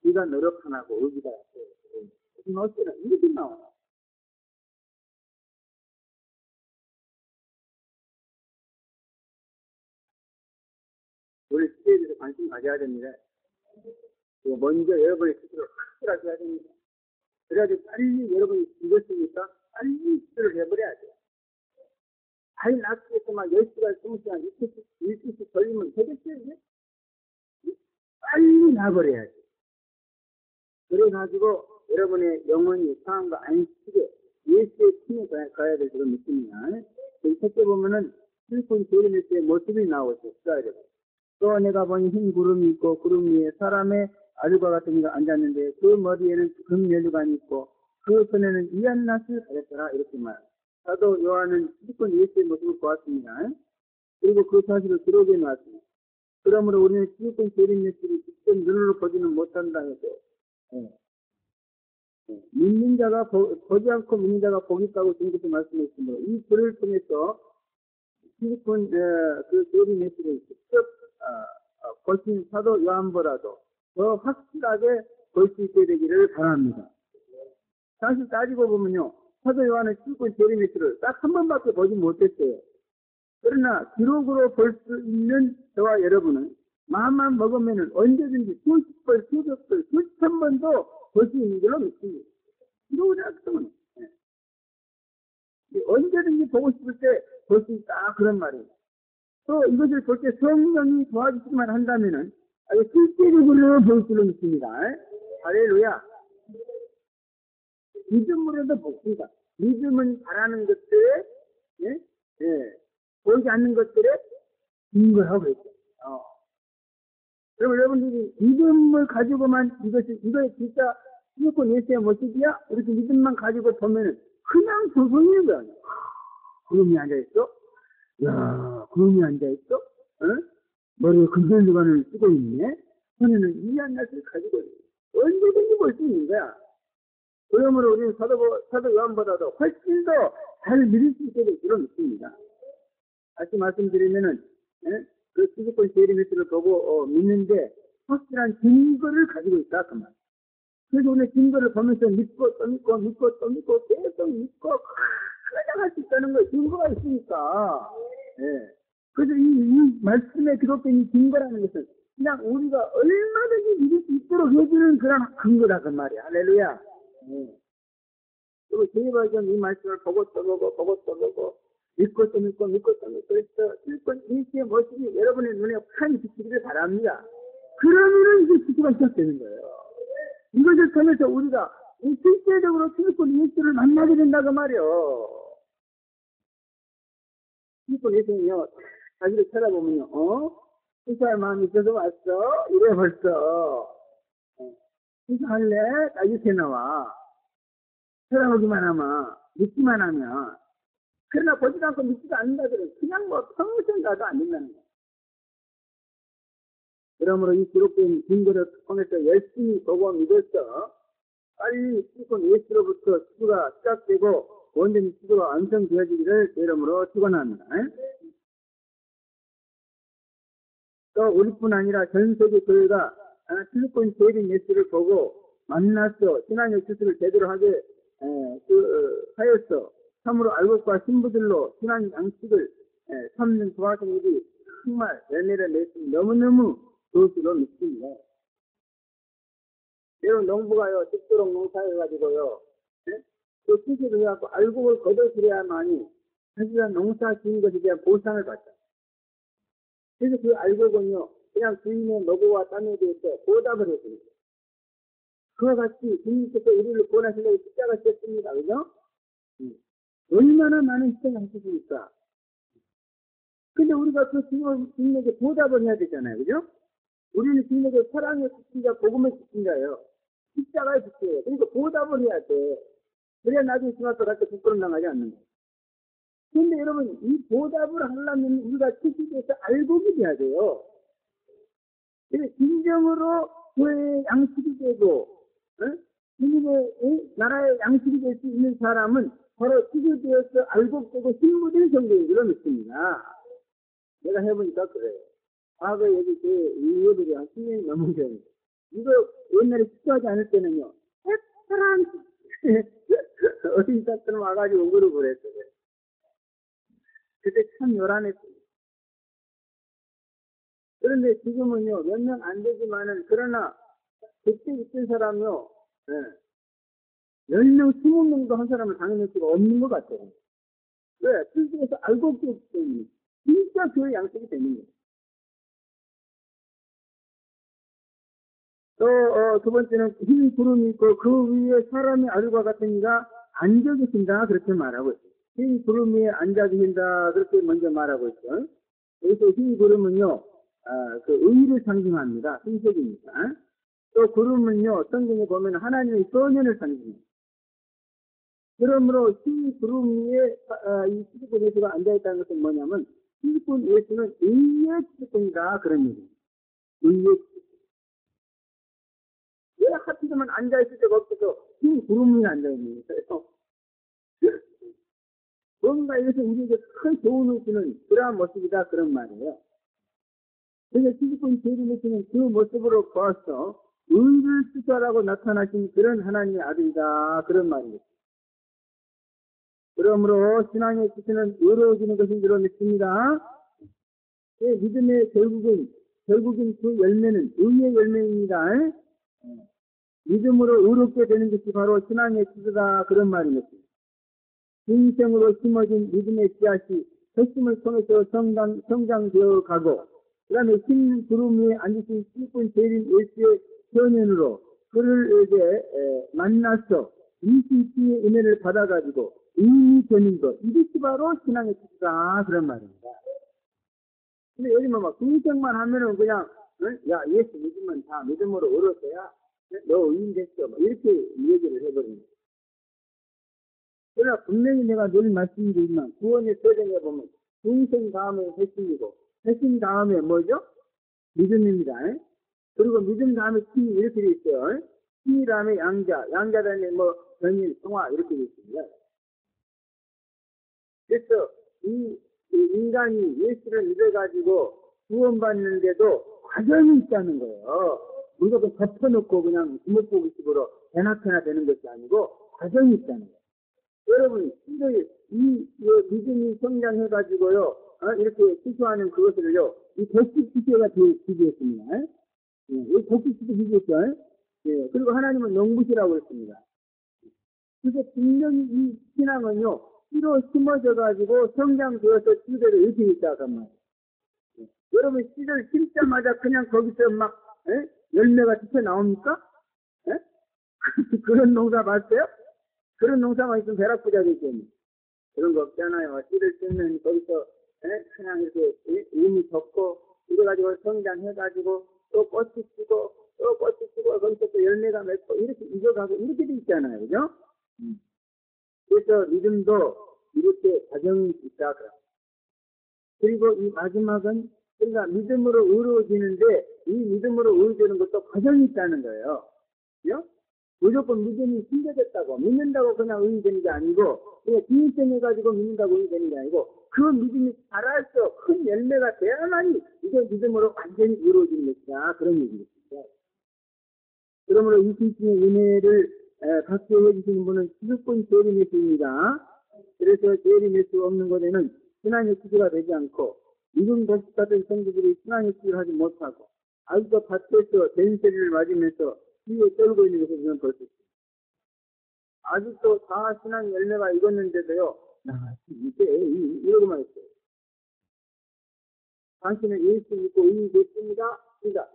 Speaker 2: 네가 노력 안 하고 의지가 없어요. 무슨 어쩌나 이렇게 나와요. 우리 시대에 대해서 관심 가져야 됩니다. 먼저 여러분의 스스로 확실하게 해야 됩니다. 그래야지 빨리 여러분이 이것이니까 빨리 스스로 해버려야 돼요. 잘 낫겠어 막 10시간, 20시간, 1주씩 걸리면 되겠어요, 이제? 빨리 나버려야 돼. 그래가지고 여러분의 영혼이 상황과 안식에 예수의 팀에 가야 될 그런 느낌이야. 첫째 보면은 실권 조림의 때의 모습이 나오죠. 또 내가 보니 흰 구름이 있고 구름 위에 사람의 아들과 같은 이가 앉았는데 그 머리에는 금면류관이 있고 그 손에는 이한낫을 가졌더라 이렇게 말. 사도 요한은 실권 예수의 모습을 보았습니다. 그리고 그 사실을 기록해 놨습니다. 그러므로 우리는 실권 조림 예수를 직접 눈으로 보지는 못한다 해도 믿는 자가 보지 않고 믿는 자가 보겠다고 주님께서 말씀했으므로 이 글을 통해서 실권 그 조림 예수를 직접 보신 사도 요한보다도 더 확실하게 볼 수 있게 되기를 바랍니다. 사실 따지고 보면요. 사도 요한은 실권 조림 예수를 딱 한 번밖에 보지 못했어요. 그러나 기록으로 볼 수 있는 저와 여러분은 마음만 먹으면 언제든지 수십 번, 수백 번, 수천 번도 볼 수 있는 걸로 믿습니다. 기록을 하면 언제든지 보고 싶을 때 볼 수 있다 그런 말이에요. 또 이것을 볼 때 성령이 도와주시기만 한다면은 아주 실제적으로 볼 줄로 믿습니다. 할렐루야. 믿음으로도 복습니다. 믿음은 바라는 것들에 보이지 않는 것들에 증거하고 있어요. 그럼 여러분들이 믿음을 가지고만 이거 진짜 무조건 예수의 모습이야? 이렇게 믿음만 가지고 보면은 그냥 조성이는 거야. 구름이 앉아있어? 야, 구름이 앉아있어? 머리에 금전주관을 쓰고 있네? 손에는 이한낫을 가지고 있네. 언제든지 볼 수 있는 거야. 그러므로 우리는 사도 요한보다도 훨씬 더 잘 믿을 수 있게 될 줄로 믿습니다. 다시 말씀드리면은, 그 수도권 제리메스를 보고 믿는데 확실한 증거를 가지고 있다 그 말. 그래서 우리 증거를 보면서 믿고 또 믿고 믿고 또 믿고 계속 믿고 가져갈 수 있다는 거예요. 증거가 있으니까. 그래서 이 말씀에 기록된 이 증거라는 것은 그냥 우리가 얼마든지 믿을 수 있도록 해주는 그런 근거다 그 말이야. 할렐루야. 그리고 제발 좀 이 말씀을 보고 또 보고 믿고 또 믿고 그래서 실권 예수의 모습이 여러분의 눈에 환히 비치기를 바랍니다. 그러면은 이제 기도가 시작되는 거예요. 이것을 통해서 우리가 실제적으로 실권 예수를 만나게 된다고 말이요. 실권 예수는요, 자기를 찾아보면요, 수사할 마음이 있어서 왔어? 이래 벌써. 수사할래? 나 이렇게 나와. 찾아보기만 하면, 믿기만 하면, 그러나 보지도 않고 믿지도 않는다 그래. 그냥 뭐 평생 가도 안 된다는 거야. 그러므로 이 기록된 증거를 통해서 열심히 보고 믿었어. 빨리 시건 예수로부터 시도가 시작되고 온전히 시도가 완성되어지기를 이름으로 축원합니다. 또 우리뿐 아니라 전 세계 교회가 시건 제일인 예수를 보고 만났어. 신앙의 기술을 제대로 하게 하였어. 참으로 알곡과 신부들로 신앙 양식을 삼는 소학생들이 정말 열매를 맺으면 너무너무 좋을 줄로 믿습니다. 여러분 농부가요 직도록 농사해가지고요 그 수술을 해갖고 알곡을 걷어들여야만이 사실은 농사 지은 것에 대한 보상을 받죠. 그래서 그 알곡은요 그냥 주인의 노고와 땀에 대해서 보답을 해줍니다. 그와 같이 주님께서 우리를 구원하시려고 십자가 지었습니다. 그죠? 얼마나 많은 희생을 하셨습니까? 근데 우리가 그 주님에게 보답을 해야 되잖아요. 그죠? 우리는 주님에게 사랑의 지킨자, 복음의 지킨자예요. 십자가의 지킨자예요. 그러니까 보답을 해야 돼. 그래야 나중에 주님께 갈 때 부끄러움 당하지 않는 거예요. 근데 여러분, 이 보답을 하려면 우리가 특히에서 알곡이 돼야 돼요. 그래서 진정으로 교회의 양식이 되고, 주님의 나라의 양식이 될 수 있는 사람은 바로 지도되어서 알곡되고 신부된 정도인 줄로 믿습니다. 내가 해보니까 그래요. 과거에 여기 그 의료들이 한 10년이 넘은 경우 이거 옛날에 식사하지 않을 때는요 사람 어린이들처럼 와가지고 그룹을 했어요. 그때 참 요란했어요. 그런데 지금은요 몇 명 안 되지만은 그러나 그때 있던 사람요 10명, 20명도 한 사람을 당해낼 수가 없는 것 같아요. 왜? 실제에서 알고 있기 때문에 진짜 교회 양식이 되는 거예요. 또 두 번째는 흰 구름이 있고 그 위에 사람의 알과 같은 이가 앉아 계신다 그렇게 말하고 있어요. 흰 구름 위에 앉아 계신다 그렇게 먼저 말하고 있어요. 그래서 흰 구름은요 그 의를 상징합니다. 흰색입니다. 또 구름은요 성경에 보면 하나님의 소년을 상징합니다. 그러므로 흰 구름 위에 이 시집꾼 예수가 앉아있다는 것은 뭐냐면 시집꾼 예수는 의의 시집꾼이다 그런 얘기입니다. 의의 시집꾼. 왜 하필이면 앉아있을 데가 없어서 흰 구름 위에 앉아있는 거예요. 뭔가 이것은 우리에게 큰 교훈을 주는 그러한 모습이다 그런 말이에요. 그래서 시집꾼 제일에서는 그 모습으로 보아서 의를 수사라고 나타나신 그런 하나님의 아들이다 그런 말입니다. 그러므로 신앙의 기초는 의로워지는 것인 줄로 믿습니다. 믿음의 결국은 그 열매는 의의 열매입니다. 믿음으로 의롭게 되는 것이 바로 신앙의 기초다 그런 말입니다. 인생으로 심어진 믿음의 씨앗이 핵심을 통해서 성장되어 가고 그 다음에 흰 구름 위에 앉으신 시집꾼 제일인 예수의 현현으로 그를 이제 만나서 이신의 은혜를 받아가지고 의인이 되는 것 이것이 바로 신앙의 뜻이다 그런 말입니다. 근데 요즘은 막 인생만 하면은 그냥 야 예수 믿으면 다 믿음으로 얻었어야 너 의인 됐어 이렇게 얘기를 해버립니다. 그러나 분명히 내가 늘 말씀드리지만 구원의 세정에 보면 중생 다음에 핵심이고 핵심 다음에 뭐죠? 믿음입니다. 그리고 믿음 다음에 신 이렇게 돼 있어요. 신 다음에 양자 다음에 뭐 전인, 성화 이렇게 돼 있습니다. 그래서 이 인간이 예수를 믿어가지고 구원받는데도 과정이 있다는 거예요. 무조건 덮어놓고 그냥 주먹보기식으로 대낮게나 되는 것이 아니고 과정이 있다는 거예요. 여러분, 이 믿음이 성장해가지고요, 이렇게 취소하는 그것을요, 이 독식 취소가 기재했습니다. 이 독식 취소 기재했죠. 그리고 하나님은 농부시라고 했습니다. 그래서 분명히 이 신앙은요, 씨로 심어져가지고 성장되어서 씨들을 일으키기 시작한 말이에요. 여러분, 씨를 심자마자 그냥 거기서 막, 열매가 튀어 나옵니까? 그런 농사 봤어요? 그런 농사만 있으면 벼락부자겠죠. 그런 거 없잖아요. 씨를 심는 거기서 그냥 이렇게 이미 덮고 이래가지고 성장해가지고 또 꽃이 피고 또 꽃이 피고 거기서 또 열매가 맺고 이렇게 익어가고 이렇게 돼 있잖아요. 그죠? 그래서 믿음도 이렇게 과정이 있다. 그리고 이 마지막은 우리가 믿음으로 의로워지는데 이 믿음으로 의되는 것도 과정이 있다는 거예요. 그죠? 무조건 믿음이 숨겨졌다고, 믿는다고 그냥 의되는 게 아니고, 그냥 기인성 해가지고 믿는다고 의되는 게 아니고, 그 믿음이 자라서 큰 열매가 돼야만이 이게 믿음으로 완전히 이루어지는 것이다. 그런 얘기입니다. 그러므로 이 신칭의 은혜를 받게 해주시는 분은 무조건 재림의수입니다. 그래서 재림의수 없는 것에는 신앙의 기도가 되지 않고, 믿음 도식 같은 성도들이 신앙의 기도를 하지 못하고, 아직도 밭에서 댄세리를 맞으면서 뒤에 떨고 있는 것을 우리는 볼 수 있습니다. 아직도 다 신앙 열매가 익었는데도요, 이게 이러고만 있어요. 당신은 예수 믿고 의인이 됐습니다. 그러니까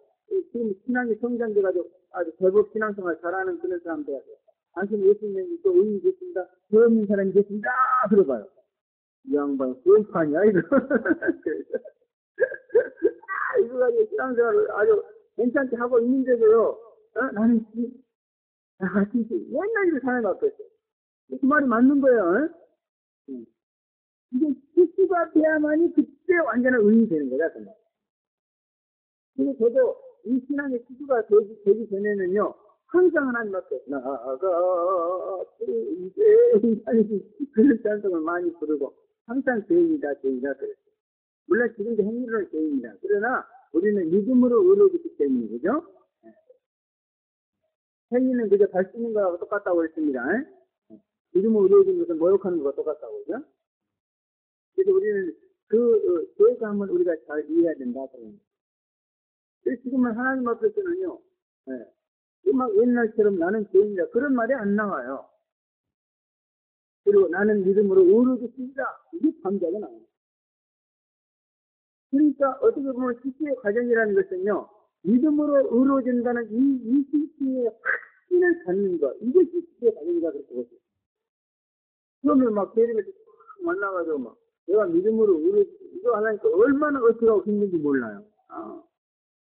Speaker 2: 지금 신앙이 성장돼가지고 아주 제법 신앙생활 잘하는 그런 사람 돼야 돼요. 당신은 예수 믿고 의인이 됐습니다. 죄 없는 사람이 됐습니다. 들어봐요. 이 양반 소판이야 이거. 이거 가지고 신앙생활을 아주 괜찮게 하고 있는데도요. 나는 진짜 옛날 일을 사는 것 같았어요. 그 말이 맞는 거예요. 이게 수수가 돼야만이 그때 완전한 의인이 되는 거다. 그래서 저도 이 신앙의 수수가 되기 전에는요, 항상 하나님 앞에 나가 이제 그런 찬송을 많이 부르고 항상 죄인이다 그랬어요. 물론 지금도 행위로는 죄인이다. 그러나 우리는 믿음으로 의로우기 때문에 그죠? 행위는 그저 발 쓰는 거하고 똑같다고 했습니다. 믿음으로 의로워진 것은 모욕하는 것과 똑같다고 그죠? 그래서 우리는 그 죄감을 우리가 잘 이해해야 된다. 그래서 지금은 하나님 앞에서는요, 막 옛날처럼 나는 죄인이다 그런 말이 안 나와요. 그리고 나는 믿음으로 의로워졌습니다. 이게 감자가 나와요. 그러니까 어떻게 보면 실수의 과정이라는 것은요, 믿음으로 의로워진다는 이 실수의 확신을 갖는 것, 이것이 실수의 과정이다 그렇게 보세요. 그러면 막 대리에서 만나가지고 막 내가 믿음으로 이거 하려니까 얼마나 어떻게 힘든지 몰라요.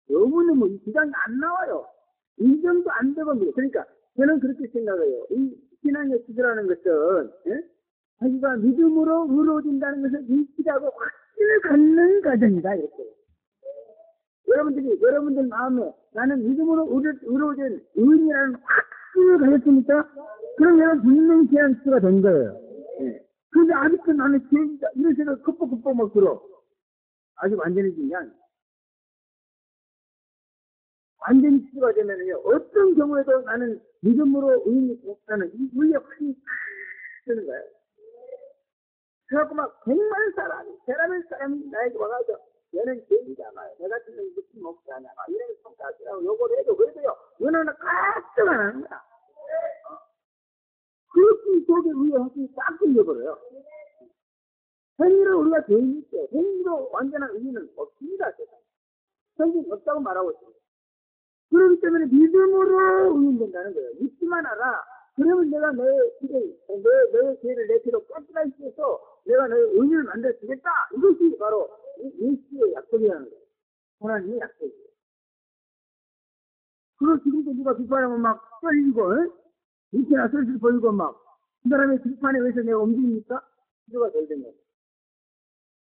Speaker 2: 너무너무 기간이 안 나와요. 인정도 안 되겁니다. 그러니까 저는 그렇게 생각해요. 이 신앙의 기도라는 것은 자기가 믿음으로 의로워진다는 것을 믿기라고 확신을 갖는 과정이다 이렇게. 여러분들 마음에 나는 믿음으로 의로워진 의인이라는 확신을 가졌으니까 그럼 여러분 분명히 제한수가 된 거예요. 그런데 아직도 나는 죄인이다 이런 생각 급복급복 막 들어. 아직 완전해진 게 아니야. 완전히 치유가 되면요, 어떤 경우에도 나는 믿음으로 의인이 됐다는 이 의의 확신이 드는 거예요. 그래갖고 막 100만 사람이 나에게 와가지고 얘는 죄인이잖아요. 내가 지금 믿지 못하냐. 이런 성격이라고 요걸 해도 그래도요, 너는 가끔 안 하는 거야. 그 속에 의의 확신이 싹 들려버려요. 행위로 우리가 죄인이 있어요. 행위로 완전한 의인은 없습니다. 성경이 없다고 말하고 있습니다. 그렇기 때문에 믿음으로 의인된다는 거예요. 믿기만 하라. 그러면 내가 너의 죄를 내 피로 깎아낼 수 있어서 내가 너의 의인을 만들어주겠다. 이것이 바로 예수의 약속이라는 거예요. 하나님의 약속이에요. 그리고 지금도 누가 비판하면 막 떨리고, 이렇게나 슬슬 보이고 막, 그 사람의 비판에 의해서 내가 움직입니까? 기도가 덜 된 거예요.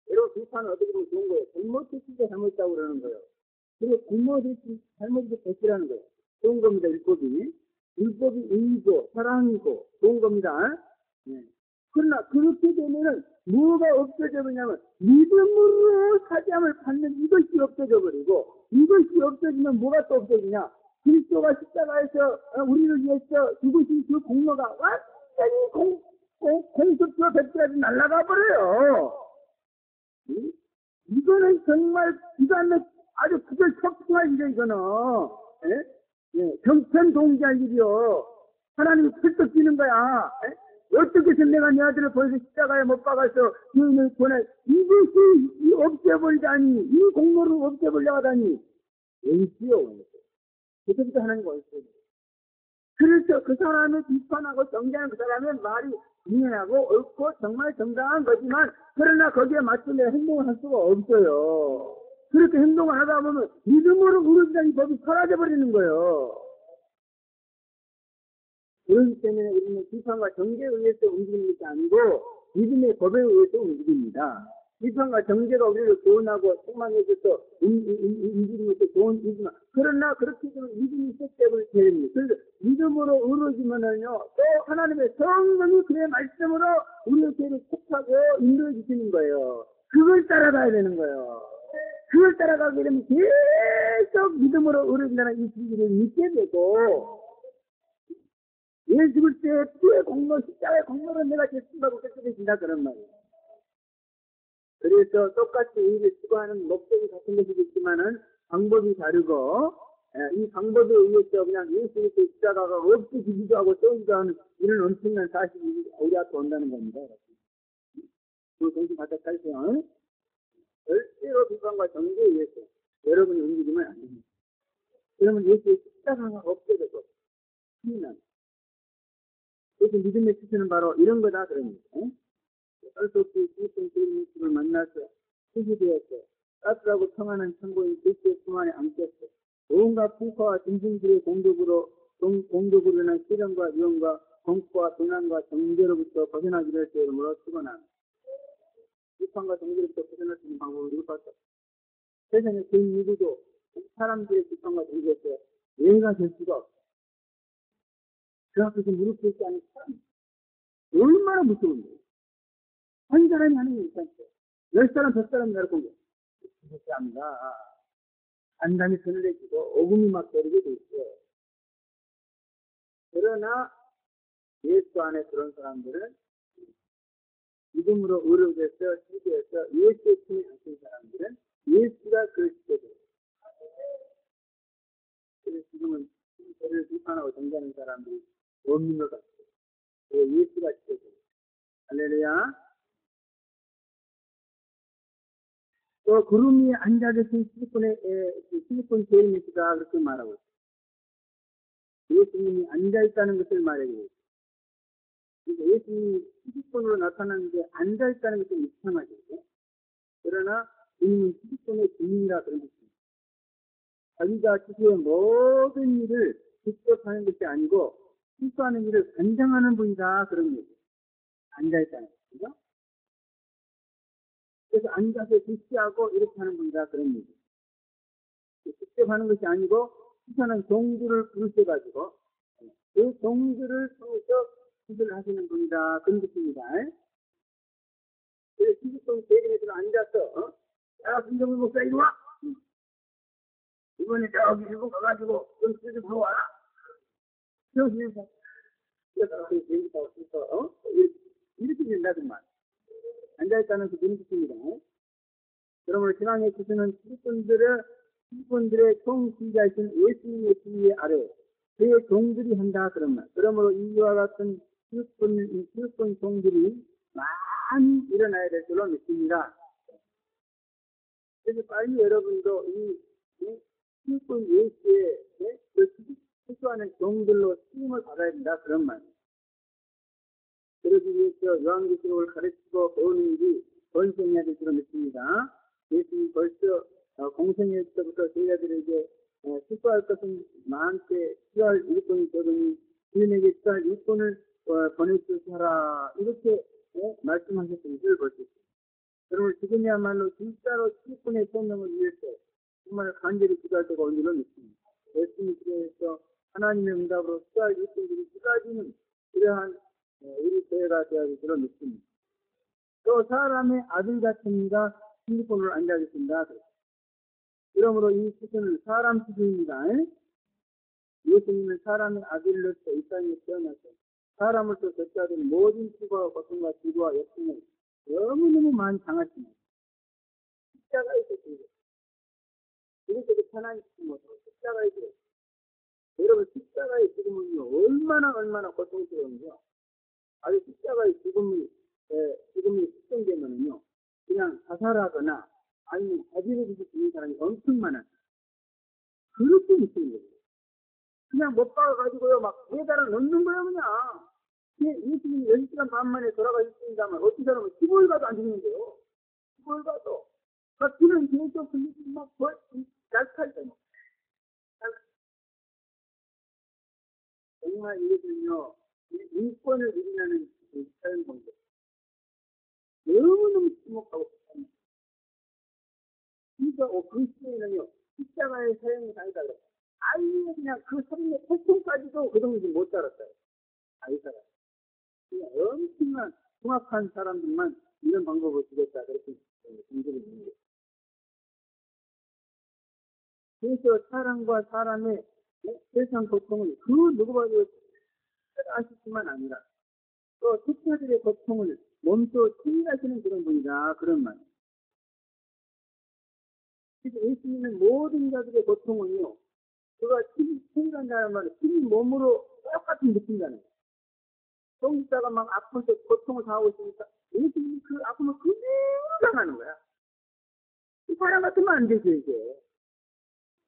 Speaker 2: 여러분, 비판은 어떻게 보면 좋은 거예요. 잘못했을 때 잘못했다고 그러는 거예요. 그리고 잘못이 됐지라는 거예요. 좋은 겁니다, 율법이. 율법이 의이고, 사랑이고, 좋은 겁니다. 그러나, 그렇게 되면은, 뭐가 없어져 버리냐면, 믿음으로 사죄함을 받는 이것이 없어져 버리고, 이것이 없어지면 뭐가 또 없어지냐? 그리스도가 십자가에서 우리를 위해서 죽으신 그 공로가 완전히 공수표 100%까지 날아가 버려요. 이거는 정말 기가 막 아주 그걸 척추한 일이요, 이거는. 정편동지할 일이요. 하나님이 펄떡 뛰는 거야. 어떻게 해서 내가 내 아들을 벌써 십자가에 못 박아서 주인을 보내, 이것이 없애버리다니, 이 공로를 없애버리려고 하다니. 왠지요. 그때부터 하나님 원수요. 그래서 그 사람을 비판하고 정죄하는 그 사람의 말이 분명하고 옳고 정말 정당한 거지만, 그러나 거기에 맞춰 내가 행동을 할 수가 없어요. 그렇게 행동을 하다 보면 믿음으로 의로워진다는 법이 사라져버리는 거예요. 그렇기 때문에 우리는 비판과 정죄에 의해서 움직이는 것이 아니고 믿음의 법에 의해서 움직입니다. 비판과 정죄가 우리를 구원하고 소망해줘서 움직이는 것도 좋은 일이지만, 그러나 그렇게 되면 믿음이 있기 때문에 됩니다. 그래서 믿음으로 의로워지면은요, 또 하나님의 성령이 그의 말씀으로 우리의 죄를 촉하고 인도해 주시는 거예요. 그걸 따라가야 되는 거예요. 그걸 따라가게 되면 계속 믿음으로 의로워진다는 이 진리를 믿게 되고, 예수 그리스도의 피의 공로, 십자가의 공로로 내가 예수님하고 깨끗해진다 그런 말이에요. 그래서 똑같이 우리를 추구하는 목적이 같은 것이겠지만은 방법이 다르고, 이 방법에 의해서 그냥 예수 그리스도의 십자가가 없어지기도 하고 떠오기도 하는 이런 엄청난 사실이 우리 앞에 온다는 겁니다. 그 정신 바짝 차리세요. 절대로 비판과 정죄에 의해서 여러분이 움직이면 안 됩니다. 그러면 예수의 십자가가 없게 되고 힘이 납니다. 그래서 믿음의 실천은 바로 이런 거다 그럽니다. 수 없이 그리스도인 예수를 만나서 수지되었어. 따뜻하고 평안한 천국인 그리스도의 품 안에 앉겠어. 온갖 풍파와 짐승들의 공격으로 인한 시련과 위험과 공포와 도난과 정죄로부터 벗어나기를 할 때 이름으로 축원합니다. 비판과 정죄로부터 벗어날 수 있는 방법을 이루었다. 세상에 그 누구도 사람들의 비판과 정죄에서 예외가 될 수가 없어. 그 앞에서 무릎 꿇지 않은 사람, 얼마나 무서운데. 한 사람이 하는 게 괜찮죠. 10사람, 100사람이 나를 공격. 그렇게 합니다. 안담이 손을 내주고, 오금이 막 때리게 돼 있어요. 그러나, 예수 안에 그런 사람들은 믿음으로 의로돼서, 시대에서 예수의 품에 앉힌 사람들은 예수가 그 시대죠. 그래서 지금은 저를 비판하고 정죄하는 사람들이 없는 것 같아요. 예수가 시대죠. 할렐루야. 또 구름 위에 앉아 계신 시리콘 제이미스가 그렇게 말하고 있어요. 예수님이 앉아있다는 것을 말하고 있어요. 그러니까 예수님이 시리콘으로 나타나는데 앉아있다는 것이 이상하죠. 그러나 주님은 시리콘의 주님이라 그런 것입니다. 자기가 지구의 모든 일을 직접 하는 것이 아니고 실수하는 일을 관장하는 분이다 그런 거죠. 앉아있다는 것이죠. 그래서 앉아서 주시하고 이렇게 하는 분이다 그런 얘기. 직접 하는 것이 아니고 수사는 종들을 부르셔가지고 그 종들을 통해서 수술을 하시는 분이다 그런 뜻입니다. 그래서 시집동 대리에서 앉아서 야 김정은 목사 이리 와. 이번에 저기 일본 가가지고 좀 수술 좀 하고 와라. 그러시면서 이렇게 된다더만. 앉아있다는 그 그런 뜻입니다. 그러므로 신앙의 기준은 시리콘들의 총신자이신 예수님의 지위 아래 그의 종들이 한다 그런 말. 그러므로 이와 같은 시리콘 종들이 많이 일어나야 될 줄로 믿습니다. 그래서 빨리 여러분도 이 시리콘 예수의 수수하는 종들로 쓰임을 받아야 된다 그런 말. 그러기 위해서 요한계시록을 가르치고 배우는 일이 번성해야 될 줄로 믿습니다. 예수님 벌써 공생일 때부터 저희들에게 수고할 것은 나한테 수고할 일꾼이 되더니 주인에게 수고할 일꾼을 보내주셔라 이렇게 말씀하셨던 것을 볼 수 있습니다. 그러면 지금이야말로 진짜로 일꾼의 성령을 위해서 정말 간절히 기도할 때가 온 줄로 믿습니다. 예수님 기도에서 하나님의 응답으로 수고할 일꾼들이 쏟아지는 이러한 우리 교회가 되어야 될 줄로 믿습니다. 또 사람의 아들 같은 이가 시리콘으로 앉아 계신다. 그러므로 이 수준은 사람 수준입니다. 예수님은 사람의 아들로서 이 땅에 태어나서 사람으로서 젖자된 모든 수고와 고통과 지고와 역풍을 너무너무 많이 당하십니다. 십자가에 있었습니다. 그래서 그 편안히 못하고 십자가에 있어요. 여러분 십자가의 죽음은요 얼마나 고통스러운지요. 아주 십자가의 죽음이 특정되면은요, 그냥 자살하거나 아니면 자기를 위해서 죽는 사람이 엄청 많아요. 그렇게 무서운 거예요. 그냥 못 박아가지고요, 막 배달을 넣는 거예요, 그냥. 예수님이 6시간 반 만에 돌아가셨습니다만, 어떤 사람은 15일 가도 안 죽는데요. 15일 가도. 막 그런 계속 걸리지 막, 날탈때 정말 이것은요, 인권을 누리냐는 사연 공부. 너무너무 침묵하고 그러니까 그 시대에는요, 십자가의 사형이 아니다 그래. 아예 그냥 그 소리의 고통까지도 그동안 못 살았어요. 아이 사람. 그냥 엄청난 정확한 사람들만 이런 방법을 쓰겠다 그렇게 공부를 했는 거예요. 그래서 사람과 사람의 세상 고통을 그 누구봐도 아시지만 아니라 또 특자들의 고통을 몸소 통일하시는 그런 분이다 그런 말. 그래서 예수님은 모든 자들의 고통은요, 그가 통일한다는 말은 친히 몸으로 똑같이 느낀다는 거예요. 성직자가 막 아프면서 고통을 당하고 있으니까 예수님이 그 아픔을 그대로 당하는 거야. 이 사람 같으면 안 되죠 이게.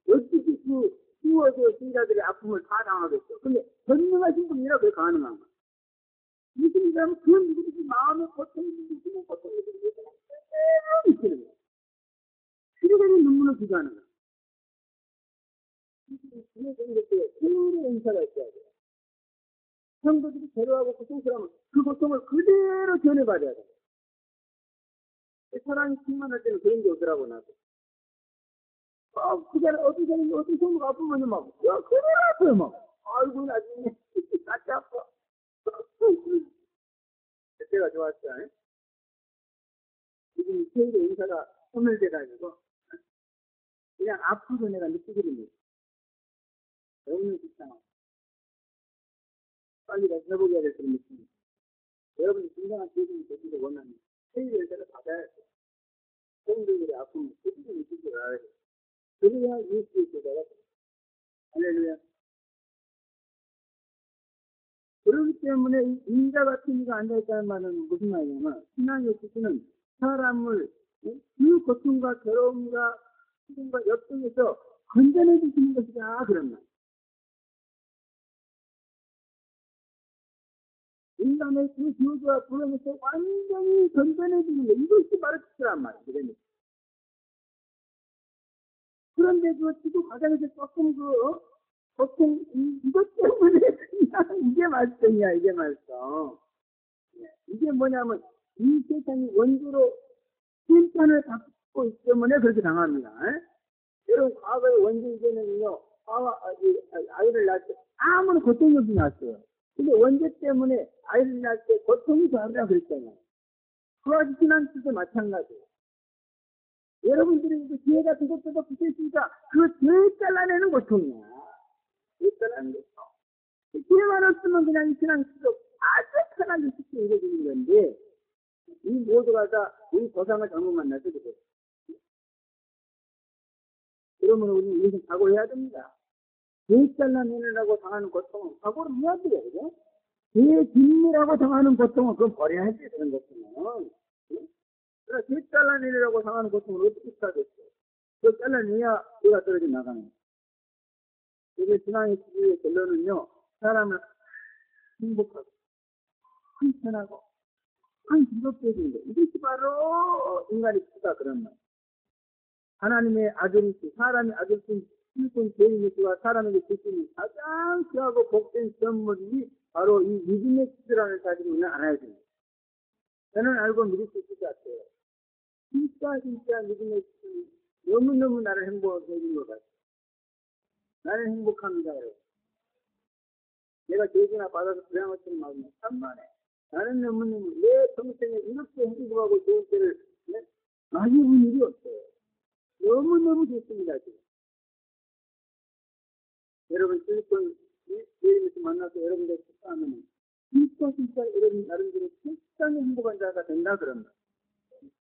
Speaker 2: 어떻게 그 수어져 신자들의 아픔을 다 당하겠어. 근데 전능하신 분이라 그게 가능한 거야. 예수님이라면 그 누구든지 마음의 고통이 느끼는 고통이 그대로 느끼는 거야. 필요되는 눈물을 기도하는 거야. 이렇게 새로운 인사가 있어야 돼요. 성도들이 괴로워하고 고통스러우면 그 고통을 그대로 전해받아야 돼요. 사랑이 충만할 때는 그런 게 오더라고 나도. 그전에 어떤 성도가 아프면 막 그대로 아파요 막. 아이고 나중에 같이 아파. 그때가 좋았죠. 지금 세계 인사가 소멸돼가지고 그냥 아프도 내가 느끼거든요. 너무 좋잖아. 빨리 다시 회복해야 될 그런 느낌. 여러분이 건강한 세상이 되기를 원하는 세계 인사를 받아야 돼. 성도들의 아픔을 그대로 느끼지 말아야 돼. 그래야 예수의 제자가 돼. 할렐루야. 그렇기 때문에 인자 같은 이가 앉아있다는 말은 무슨 말이냐면 신앙의 뜻은 사람을 그 고통과 괴로움과 시련과 역경에서 건져내 주시는 것이다 그런 말. 인간의 그 저주와 불행에서 완전히 건져내 주는 것 이것이 바로 뜻이란 말이에요. 그런데 그 지구 과정에서 조금 보통 이것 때문에 그냥 이게 말썽이야 이게 말썽. 이게 뭐냐면 이 세상이 원조로 심판을 받고 있기 때문에 그렇게 당합니다. 여러분 과거의 원조 이전에는요 아이를 낳을 때 아무런 고통이 없이 낳았어요. 근데 원조 때문에 아이를 낳을 때 고통이 더하라 그랬잖아요. 그와 같이 신앙식도 마찬가지예요. 여러분들이 죄 같은 것도 붙어있으니까 그 죄 잘라내는 고통이야. 죄 잘라내는 고통. 죄만 없으면 그냥 신앙식도 아주 편하게 쉽게 이루어지는 건데 이 모두가 다 우리 조상을 잘못 만나서 그래요. 그러면 우리는 이것을 각오해야 됩니다. 죄 잘라내느라고 당하는 고통은 각오를 해야 돼요. 그죠? 죄 짓느라고 당하는 고통은 그건 버려야지 그런 고통은. 그래서 죄 잘라내느라고 당하는 고통은 어떻게 사겠어? 그 잘라내야 죄가 떨어져 나가는 거예요. 이게 신앙의 지혜의 결론은요, 사람을 행복하고, 한편하고, 즐겁게 해주는 거. 이것이 바로 인간의 수다 그런 말. 하나님의 아들이시, 사람의 아들이신 일꾼 죄인이시와 사람에게 주시는 가장 귀하고 복된 선물이 바로 이 믿음의 수라는 사실을 알아야 됩니다. 저는 알고 믿을 수 있을 것 같아요. 진짜 믿음의 수 너무너무 나를 행복하게 해준 것 같아요. 나는 행복합니다. 내가 죄지나 받아서 불행하처럼 말하면 참만해. 나는 너무너무 내 평생에 이렇게 행복하고 좋은 때를 마주본 일이 없어요. 너무너무 좋습니다. 지금. 여러분 실컷 예수님을 만나서 여러분들 축하하면 진짜 여러분 나름대로 굉장히 행복한 자가 된다 그럽니다.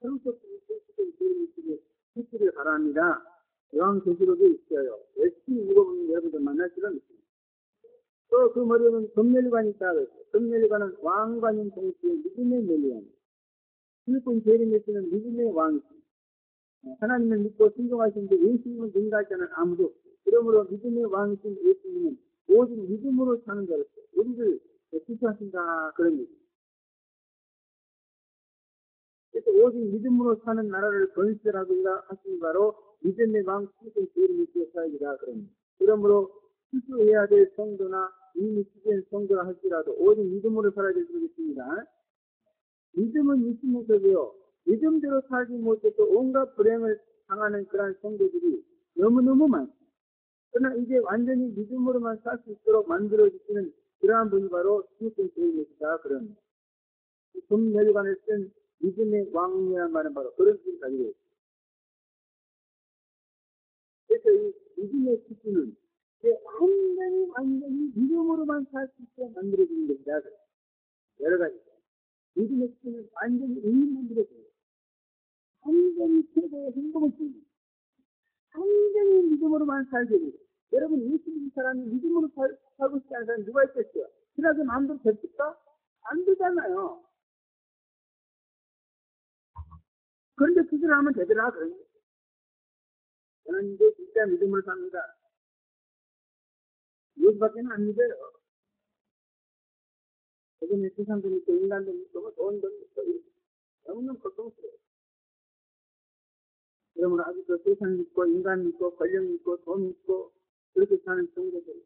Speaker 2: 서로서 예수님을 믿기를 바랍니다. 요한계시록에 있어요. 열심히 읽어보면 여러분들 만날 수가 있습니다. 또 그 머리에는 금멸관이 있다 그랬어요. 금멸관은 왕관인 동시에 믿음의 멸관. 일꾼 재림에서는 믿음의 왕이시. 하나님을 믿고 순종하시는데 예수님을 능가할 자는 아무도 없어요. 그러므로 믿음의 왕이신 예수님은 오직 믿음으로 사는 자로서 우리를 지켜하신다 그런 얘기입니다. 그래서 오직 믿음으로 사는 나라를 건설하고자 하신 바로 믿음의 왕 일꾼 재림에서의 사역이다 그럽니다. 그러므로 수수해야 될 성도나 이미 수된 성도라 할지라도 오직 믿음으로 살아야 될 것입니다. 믿음은 믿음에서도요. 믿음대로 살지 못해서 온갖 불행을 당하는 그러한 성도들이 너무너무 많습니다. 그러나 이제 완전히 믿음으로만 살 수 있도록 만들어주시는 그러한 분이 바로 주권 제일이시다 그럽니다. 좀 내려간에 쓴 믿음의 왕이란 말은 바로 그런 뜻을 가지고 있습니다. 그래서 이 믿음의 기준은 완전히 믿음으로만 살 수 있게 만들어주는 것이다. 여러 가지. 믿음의 기준은 완전히 의인 만들어줘요. 완전히 최고의 행복을 주는 완전히 믿음으로만 살게 되고 여러분 예수 믿는 사람이 믿음으로 살고 싶지 않은 사람이 누가 있겠어요? 그래서 마음대로 됐을까? 안 되잖아요. 그런데 그 소리 하면 되더라 그런 거예요. 저는 이제 진짜 믿음으로 삽니다. 이것밖에는 안 믿어요. 최근에 세상도 믿고 인간도 믿고 돈도 믿고 너무너무 걱정스러워요. 그러므로 아직도 세상 믿고 인간 믿고 권력 믿고 돈 믿고 그렇게 사는 성도들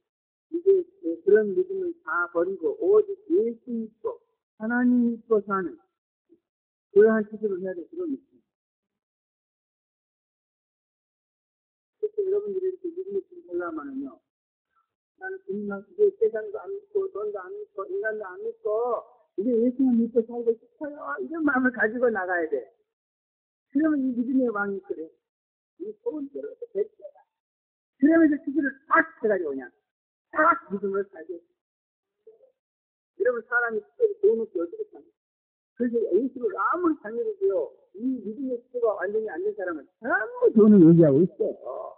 Speaker 2: 이제 그런 믿음을 다 버리고 오직 예수 믿고 하나님 믿고 사는 그러한 시대를 해야 될 필요가 있습니다. 그래서 여러분들이 이렇게 믿음을 주려면요 나는 이제 세상도 안 믿고 돈도 안 믿고 인간도 안 믿고 이제 예수만 믿고 살고 싶어요. 이런 마음을 가지고 나가야 돼. 그러면 이 믿음의 왕이 그래. 이 소원 대로 됐잖아. 그러면서 지들을 딱 해가지고 그냥 딱 믿음을 살게. 이러면 사람이 특별히 좋은 것도 어떻게 사냐. 그래서 예수를 아무리 잘 믿어도요. 이 믿음의 수가 완전히 안 된 사람은 전부 돈을 의지하고 있어.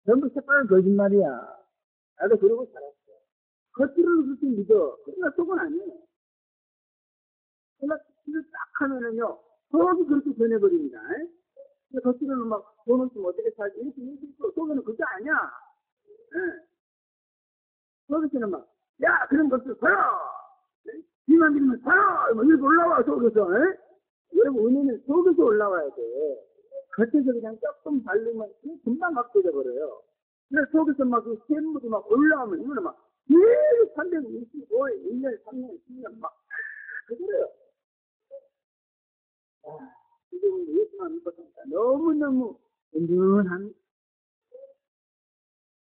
Speaker 2: 전부 새빨간 거짓말이야. 나도 그러고 살았어. 겉으로는 그렇게 믿어. 그러나 속은 아니에요. 그러나 기를 딱 하면은요, 속이 그렇게 변해버립니다. 겉으로는 막 돈 없으면 어떻게 살지? 이렇게 얘기했고, 속에는 그게 아니야. 속에서는 막, 야, 그런 것들 살아! 비만 믿으면 살아! 뭐 이렇게 올라와, 속에서. 여러분, 은혜는 속에서 올라와야 돼. 겉에서 그냥 조금 바르면 금방 바뀌어버려요. 그래서 속에서 막 그 샘물이 막 올라오면 이거는 막 계속 365일, 1년, 3년, 10년 막 그래요. 지금 예수만 믿었으니까 너무너무 은근한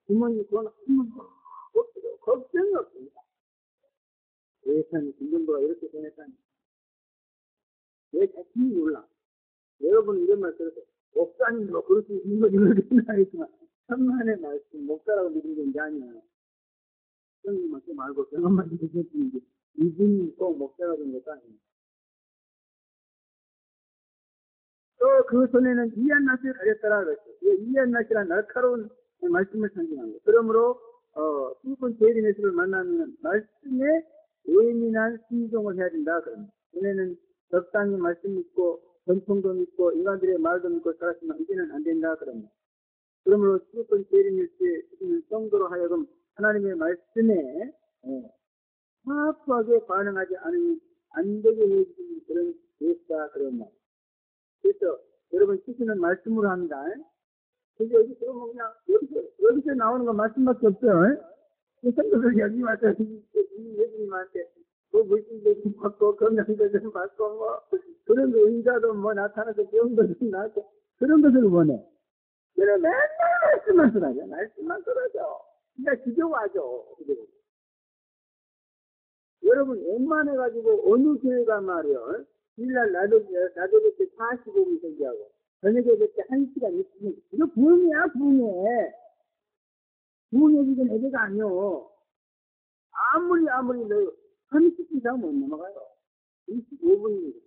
Speaker 2: 부모님 돈 한번 없어요. 걱정이 없습니다. 예산이 김정부가 이렇게 보냈다니 내 자신이 몰라. 여러분 이런 말 들어서 목사님 뭐 그럴 수 있는 거 이렇게 생각했지만 천만의 말씀 목사라고 믿는 게 아니야. 성님한테 말고 병원만 믿으셨는지 이분이 꼭 목사가 된 것도 아니에요. 또 그 손에는 이한낫을 가졌다라 그랬어요. 이한낫이란 날카로운 말씀을 상징한 거예요. 그러므로 수군 대리매수를 만나면 말씀에 예민한 순종을 해야 된다 그럽니다. 전에는 적당히 말씀 믿고 전통도 믿고 인간들의 말도 믿고 살았지만 이제는 안 된다 그럽니다. 그러므로 수군 대리매수에 지키는 성도로 하여금 하나님의 말씀에 파악하게 반응하지 않으면 안 되게 해주는 그런 예수다 그럽니다. 그래서 여러분 시키는 말씀으로 합니다. 그래서 여기 들어보면 그냥 여기서 나오는 건 말씀밖에 없어요. 성도들 여기 와서 예수님한테 뭐 물질도 좀 받고 건강도 좀 받고 뭐 그런 거 의자도 뭐 나타나서 병도 좀 나고 그런 것을 원해. 그래 맨날 말씀만 들어줘. 말씀만 들어줘. 그러니까 지겨워하죠. 여러분 웬만해가지고 어느 교회가 말이요. 일날 나도 그때 45분 생기하고 저녁에 그때 1시간 있으면 이거 부흥이야 부흥회. 부흥회 지금 애대가 아니요. 아무리 너 30분 이상 못 넘어가요. 25분이니까.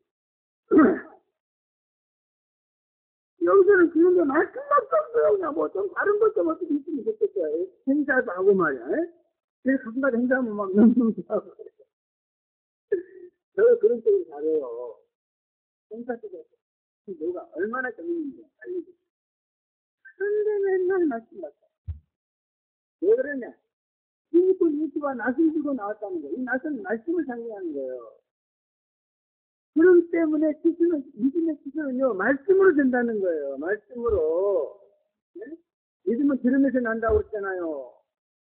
Speaker 2: 여기서는 그런 게 말씀밖에 없어요. 그냥 뭐 좀 다른 것 좀 어떻게 있으면 좋겠어요. 행사도 하고 말이야. 그래서 가끔가다 행사하면 막 너무 하고 저 그런 쪽으로 잘해요. 행사 쪽에 누가 얼마나 재밌는지 알려줘. 그런데 맨날 말씀 같아. 왜 그러냐? 예수가 낯을 주고 나왔다는 거예요. 이 낯은 말씀을 상징하는 거예요. 그렇기 때문에 믿음의 기준은요, 말씀으로 된다는 거예요. 말씀으로. 네? 믿음은 들으면서 난다고 그랬잖아요.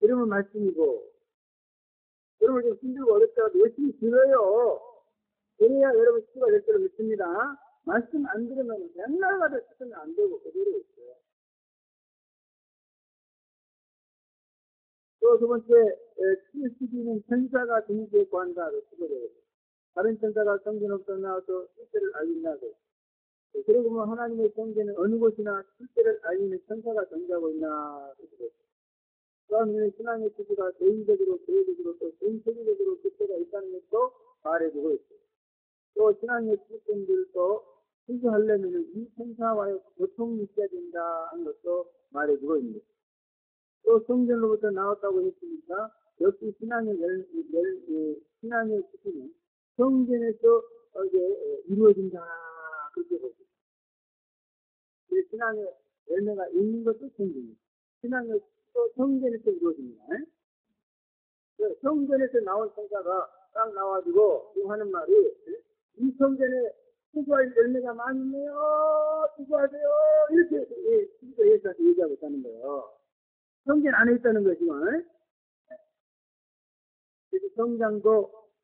Speaker 2: 들으면 말씀이고. 여러분 좀 힘들고 어렵다고 열심히 들어요. 그래야 여러분 치유가 될 줄을 믿습니다. 말씀 안 들으면 옛날마다 쓰면 안 되고 그대로 있어요. 또 두 번째, 712는 천사가 등지에 관다로 쓰거든요. 다른 천사가 성전 없다 나와서 실제를 알린다고. 그러고 보면 하나님의 성전은 어느 곳이나 실제를 알리는 천사가 존재하고 있나. 그러면 신앙의 기지가 개인적으로, 교회적으로, 또 전 세계적으로 교체가 있다는 것도 말해주고 있어요. 또 신앙의 기득권들도 실수하려면 이 천사와의 고통이 있어야 된다는 것도 말해주고 있습니다. 또 성전으로부터 나왔다고 했으니까 역시 신앙의 신앙의 기준은 성전에서 이루어진다 그렇게 보죠. 신앙의 열매가 있는 것도 성전입니다. 신앙의 또 성전에서 이루어집니다. 성전에서 나온 천사가 딱 나와가지고 하는 말이 이 성전에 수고할 열매가 많이 있네요. 수고하세요. 이렇게 예수한테 얘기하고 있다는 거예요. 성전 안에 있다는 거지만 그래서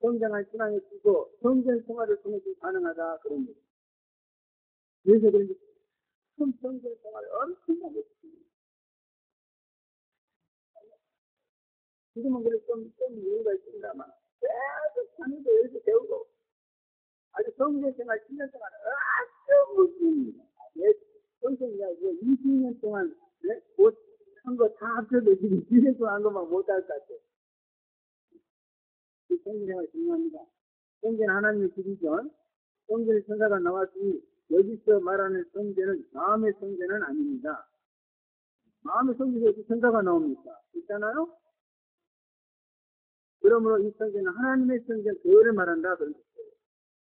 Speaker 2: 성장한 신앙의 기고 성전 생활을 통해서 가능하다 그런 거죠. 그래서 그런지 큰 성전 생활을 엄청나게 했습니다. 지금은 그래도 좀 이유가 있습니다만 계속 하는데 이렇게 배우고 아주 성전 생활 10년 동안 아주 무섭습니다. 성전이야 20년 동안 한 거 다 합쳐도 지금 2년 동안 한 것만 못할 것 같아요. 이 성전생활 중요합니다. 성전 하나님의 집이죠. 성전의 천사가 나왔으니 여기서 말하는 성전은 마음의 성전은 아닙니다. 마음의 성전에 천사가 나옵니까? 있잖아요? 그러므로 이 성전은 하나님의 성전, 교회를 말한다. 그런 거예요.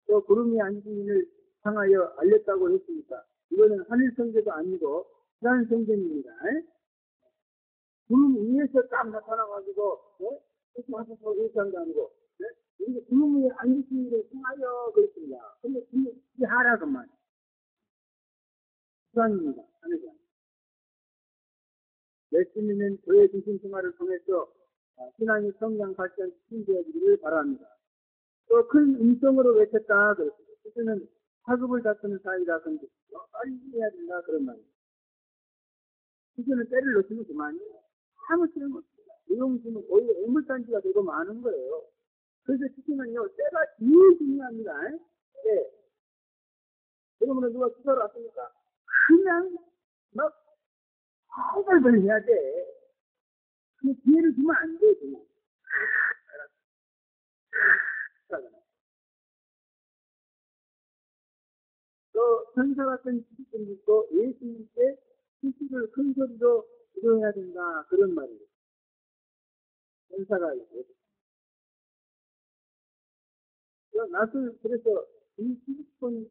Speaker 2: 또 구름이 앉으신을 향하여 알렸다고 했으니까 이거는 하늘 성전도 아니고 지상 성전입니다. 구름 위에서 딱 나타나가지고 그렇게 하셔서 얘기한 아니고 이게 구름 위에 앉으신 일을 향하여 그랬습니다. 근데 이게 하라고만 지상입니다. 하늘이 예수님은 교회 중심 생활을 통해서 신앙의 성장 발전 신되어지기를 바랍니다. 또 큰 음성으로 외쳤다 그랬습니다. 그때는 학업을 다투는 사이다 그런데 빨리 해야 된다 그런 말이에요. 그때는 때를 놓치면 그만이에요. 아무 쓸모없습니다. 이용수는 거의 애물단지가 되고 많은 거예요. 그래서 지금은요 때가 제일 중요합니다. 네. 그러면 누가 수사를 왔으니까 그냥 막 허벌벌 해야 돼. 그 기회를 주면 안 돼. 그냥. 또 천사 같은 지식도 있고 예수님께 지식을 큰 소리로 이루어야 된다 그런 말이에요. 천사가 있고 그래서 이 지식권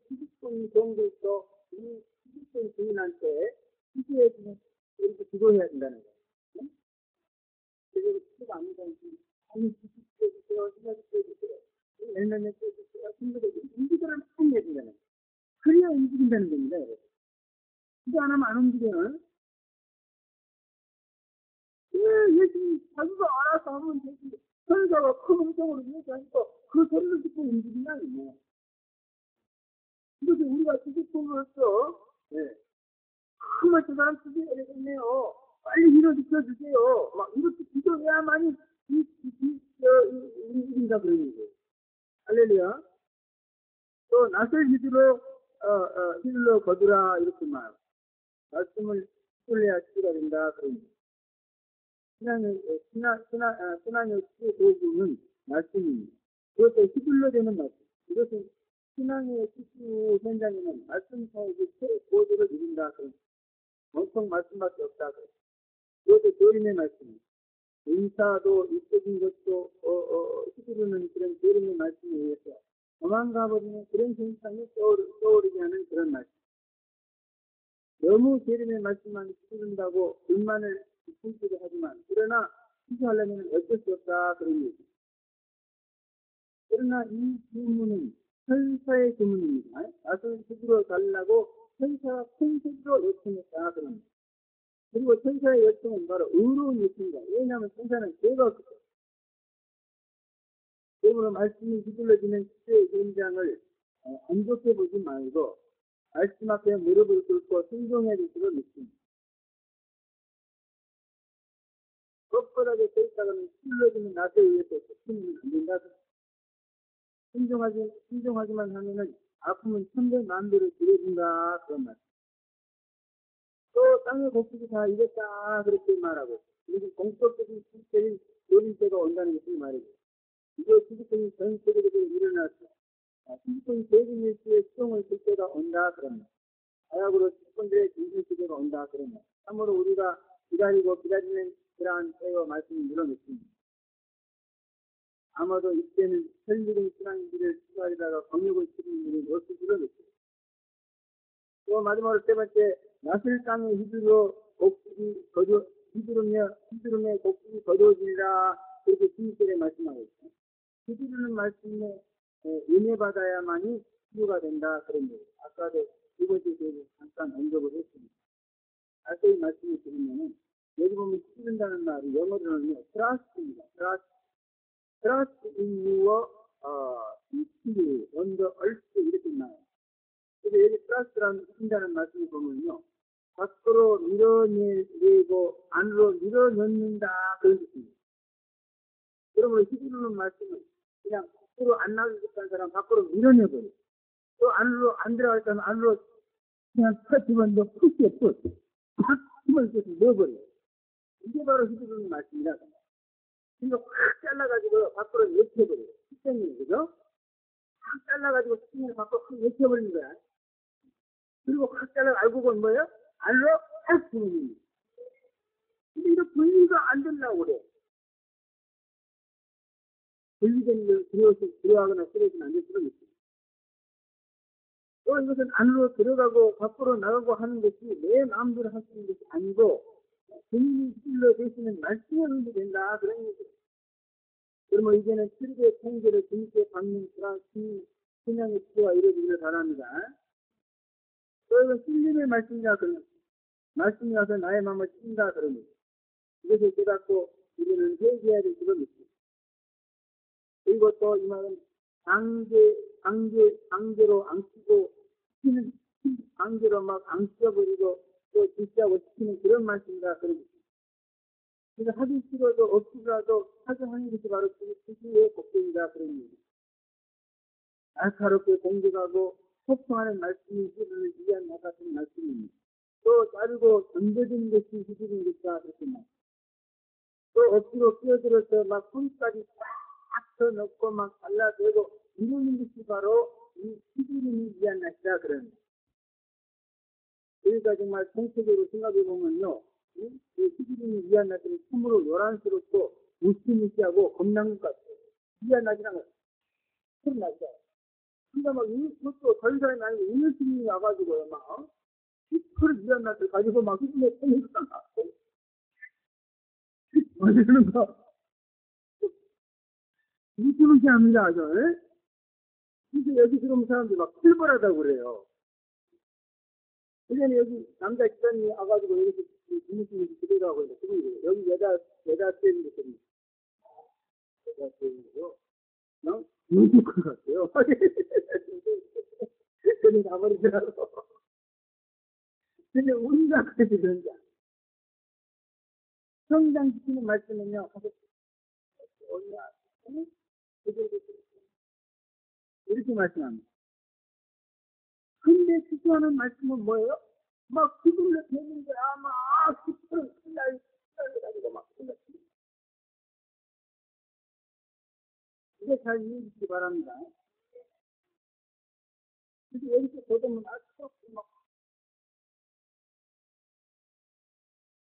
Speaker 2: 정도에서 이 지식권 주인한테 지식해주는 이렇게 기도해야 된다는 거예요. 그래서 지식 안 된다는 아니 지식해주세요, 신학해주세요, 엘면해주세요, 친구들 인지들을 많이 해준다는 거예요. 그래야 움직인다는 겁니다. 기도 안 하면 안 움직여요. 예수님 자기가 알아서 하면 되지. 천사가 큰 음성으로 얘기하니까 그 소리를 듣고 움직이냐 이거. 이것이 우리가 지식권으로서 정말 저 사람 주세요 되겠네요. 빨리 밀어주세요. 막 이렇게 기도해야만이 움직인다 그러는 거예요. 할렐루야. 또 낯을 휘둘러 거두라 이렇게 말. 말씀을 휘둘러야 치유가 된다 그런 거예요. 신앙의 도구는 말씀입니다. 그것도 휘둘러대는 말씀. 이것은 신앙의 기초 현장에는 말씀 사역의 최고도를 이룬다. 엄청 말씀밖에 없다. 그것도 교림의 말씀입니다. 인사도 입적인 것도 휘두르는 그런 교림의 말씀에 의해서 도망가버리는 그런 현상이 떠오르게 하는 그런 말씀. 너무 교림의 말씀만 휘두른다고 불만을 품기도 하지만 그러나 취소하려면 어쩔 수 없다 그런 얘기. 그러나 이 주문은 천사의 주문입니다. 나를 휘두러 달라고 천사가 큰 소리로 요청했다 그런. 그리고 천사의 요청은 바로 의로운 요청이다. 왜냐하면 천사는 죄가 없거든. 그러므로 말씀이 휘둘러지는 시대의 현장을 안 좋게 보지 말고 말씀 앞에 무릎을 꿇고 순종해 주시고 믿습니다. 뻣뻣하게 서 있다가는 찔러지는 낫에 의해서 스치면 안 된다. 순종하기만 하면은 아픔은 천대만배로 줄여준다. 그런 말. 또 땅의 곡식이 다 이랬다. 그렇게 말하고. 그리고 공적적인 실제인 요린 때가 온다는 것을 말이죠. 이거 지식적인 전 세계적으로 일어났어. 지식적인 대중일주의 수용을 쓸 때가 온다. 그런 말. 아약으로 직분들의 정신 시대가 온다. 그런 말. 참으로 우리가 기다리는 그러한 때와 말씀을 늘어놓습니다. 아마도 이때는 현실의 신앙인들을 수사하다가 권력을 치는 일이 없을 줄알았어요. 또 마지막으로 세 번째, 낯을 땅에 휘두르며 곡식이 거두어지리라. 그렇게 16절에 말씀하고 있어요. 휘두르는 말씀에 은혜 받아야만이 치유가 된다. 그런 거예요. 아까도 두 번째 교회에 잠깐 언급을 했습니다. 자세히 말씀을 드리면은 여기 보면 휘두른다는 말이 영어로는요, trust입니다. trust in your history, on the earth 이렇게 나와요. 그래서 여기 trust라는 휘둔다는 말씀을 보면요, 밖으로 밀어내고 안으로 밀어넣는다 그런 뜻입니다. 그러므로 휘두르는 말씀은 그냥 밖으로 안 나가겠다는 사람 밖으로 밀어내버려. 또 안으로 안 들어가겠다면 안으로 그냥 탁 집어넣어 푸시에 푸. 탁 집어넣어서 넣어버려. 이게 바로 휘두르는 말씀이라. 이거 확 잘라가지고 밖으로 내쳐버려요. 시점이네, 그죠? 확 잘라가지고 시점을 밖으로 확 내쳐버리는 거야. 그리고 확 잘라 알고 보면 뭐예요? 알로 확 주는 거예요. 근데 이거 분리가 안 된다고 그래. 분리된 걸 들어가거나 쓰러지면 안 될 수는 있어요. 또 이것은 안으로 들어가고 밖으로 나가고 하는 것이 내 마음대로 할 수 있는 것이 아니고 주님이 찔러 되시는 말씀에 의지 된다. 그런 얘기죠. 그러면 이제는 7대 통제를 주님께 받는 그런 신앙의 치유가 이루어지기를 바랍니다. 또 이건 신림의 말씀이라 그러면 말씀이 와서 나의 마음을 찐다 그러면 이것을 깨닫고 우리는 회개해야 될 줄을 믿습니다. 그리고 또 이 말은 강제로 앙치고 시키는 강제로 막 앙쳐버리고 또 진짜고 시키는 그런 말씀이라 그러죠. 그래서 하기 싫어도 없이라도 하게 하는 것이 바로 주님의 복종이다 그런 얘기입니다. 날카롭게 공격하고 소통하는 말씀이 휘두르는 위한 나 같은 말씀입니다. 또 자르고 던져주는 것이 휘두르는 것이다 그렇게 말합니다. 또 억지로 끼어들어서 막 손까지 딱 쳐넣고 막 잘라대고 이러는 것이 바로 이 휘두르는 위한 낫이다 그럽니다. 그러니까 정말 정책적으로 생각해 보면요, 이 휘두르는 위한 낫은 참으로 요란스럽고 무시무시하고 겁난 것 같아요. 위한 낫이란 건 큰 낫이야. 그러니까 막 이것도 더 이상이 아니고 인연심이 와가지고요, 막 큰 위한 낫을 가지고 막 휘두르는 거니까 이러는 거. 무시무시 합니다, 아주. 근데 여기 지금 사람들이 막 출발하다고 그래요. 그전에 여기 남자 기사님이 와가지고 여기서 주무시면서 들어가고 있는데, 여기 여자 때리는 것들이, 여자 때리는 거요. 누구 것 같아요. 그냥 가버리더라고. 근데 우리가 그렇게 그런다. 성장시키는 말씀은요, 이렇게 말씀합니다. 근데 시도하는 말씀은 뭐예요? 막 기분을 내는 거야. 막 기분을 가지고 막 이게 잘 이해해주시기 바랍니다. 그래서 여기서 보면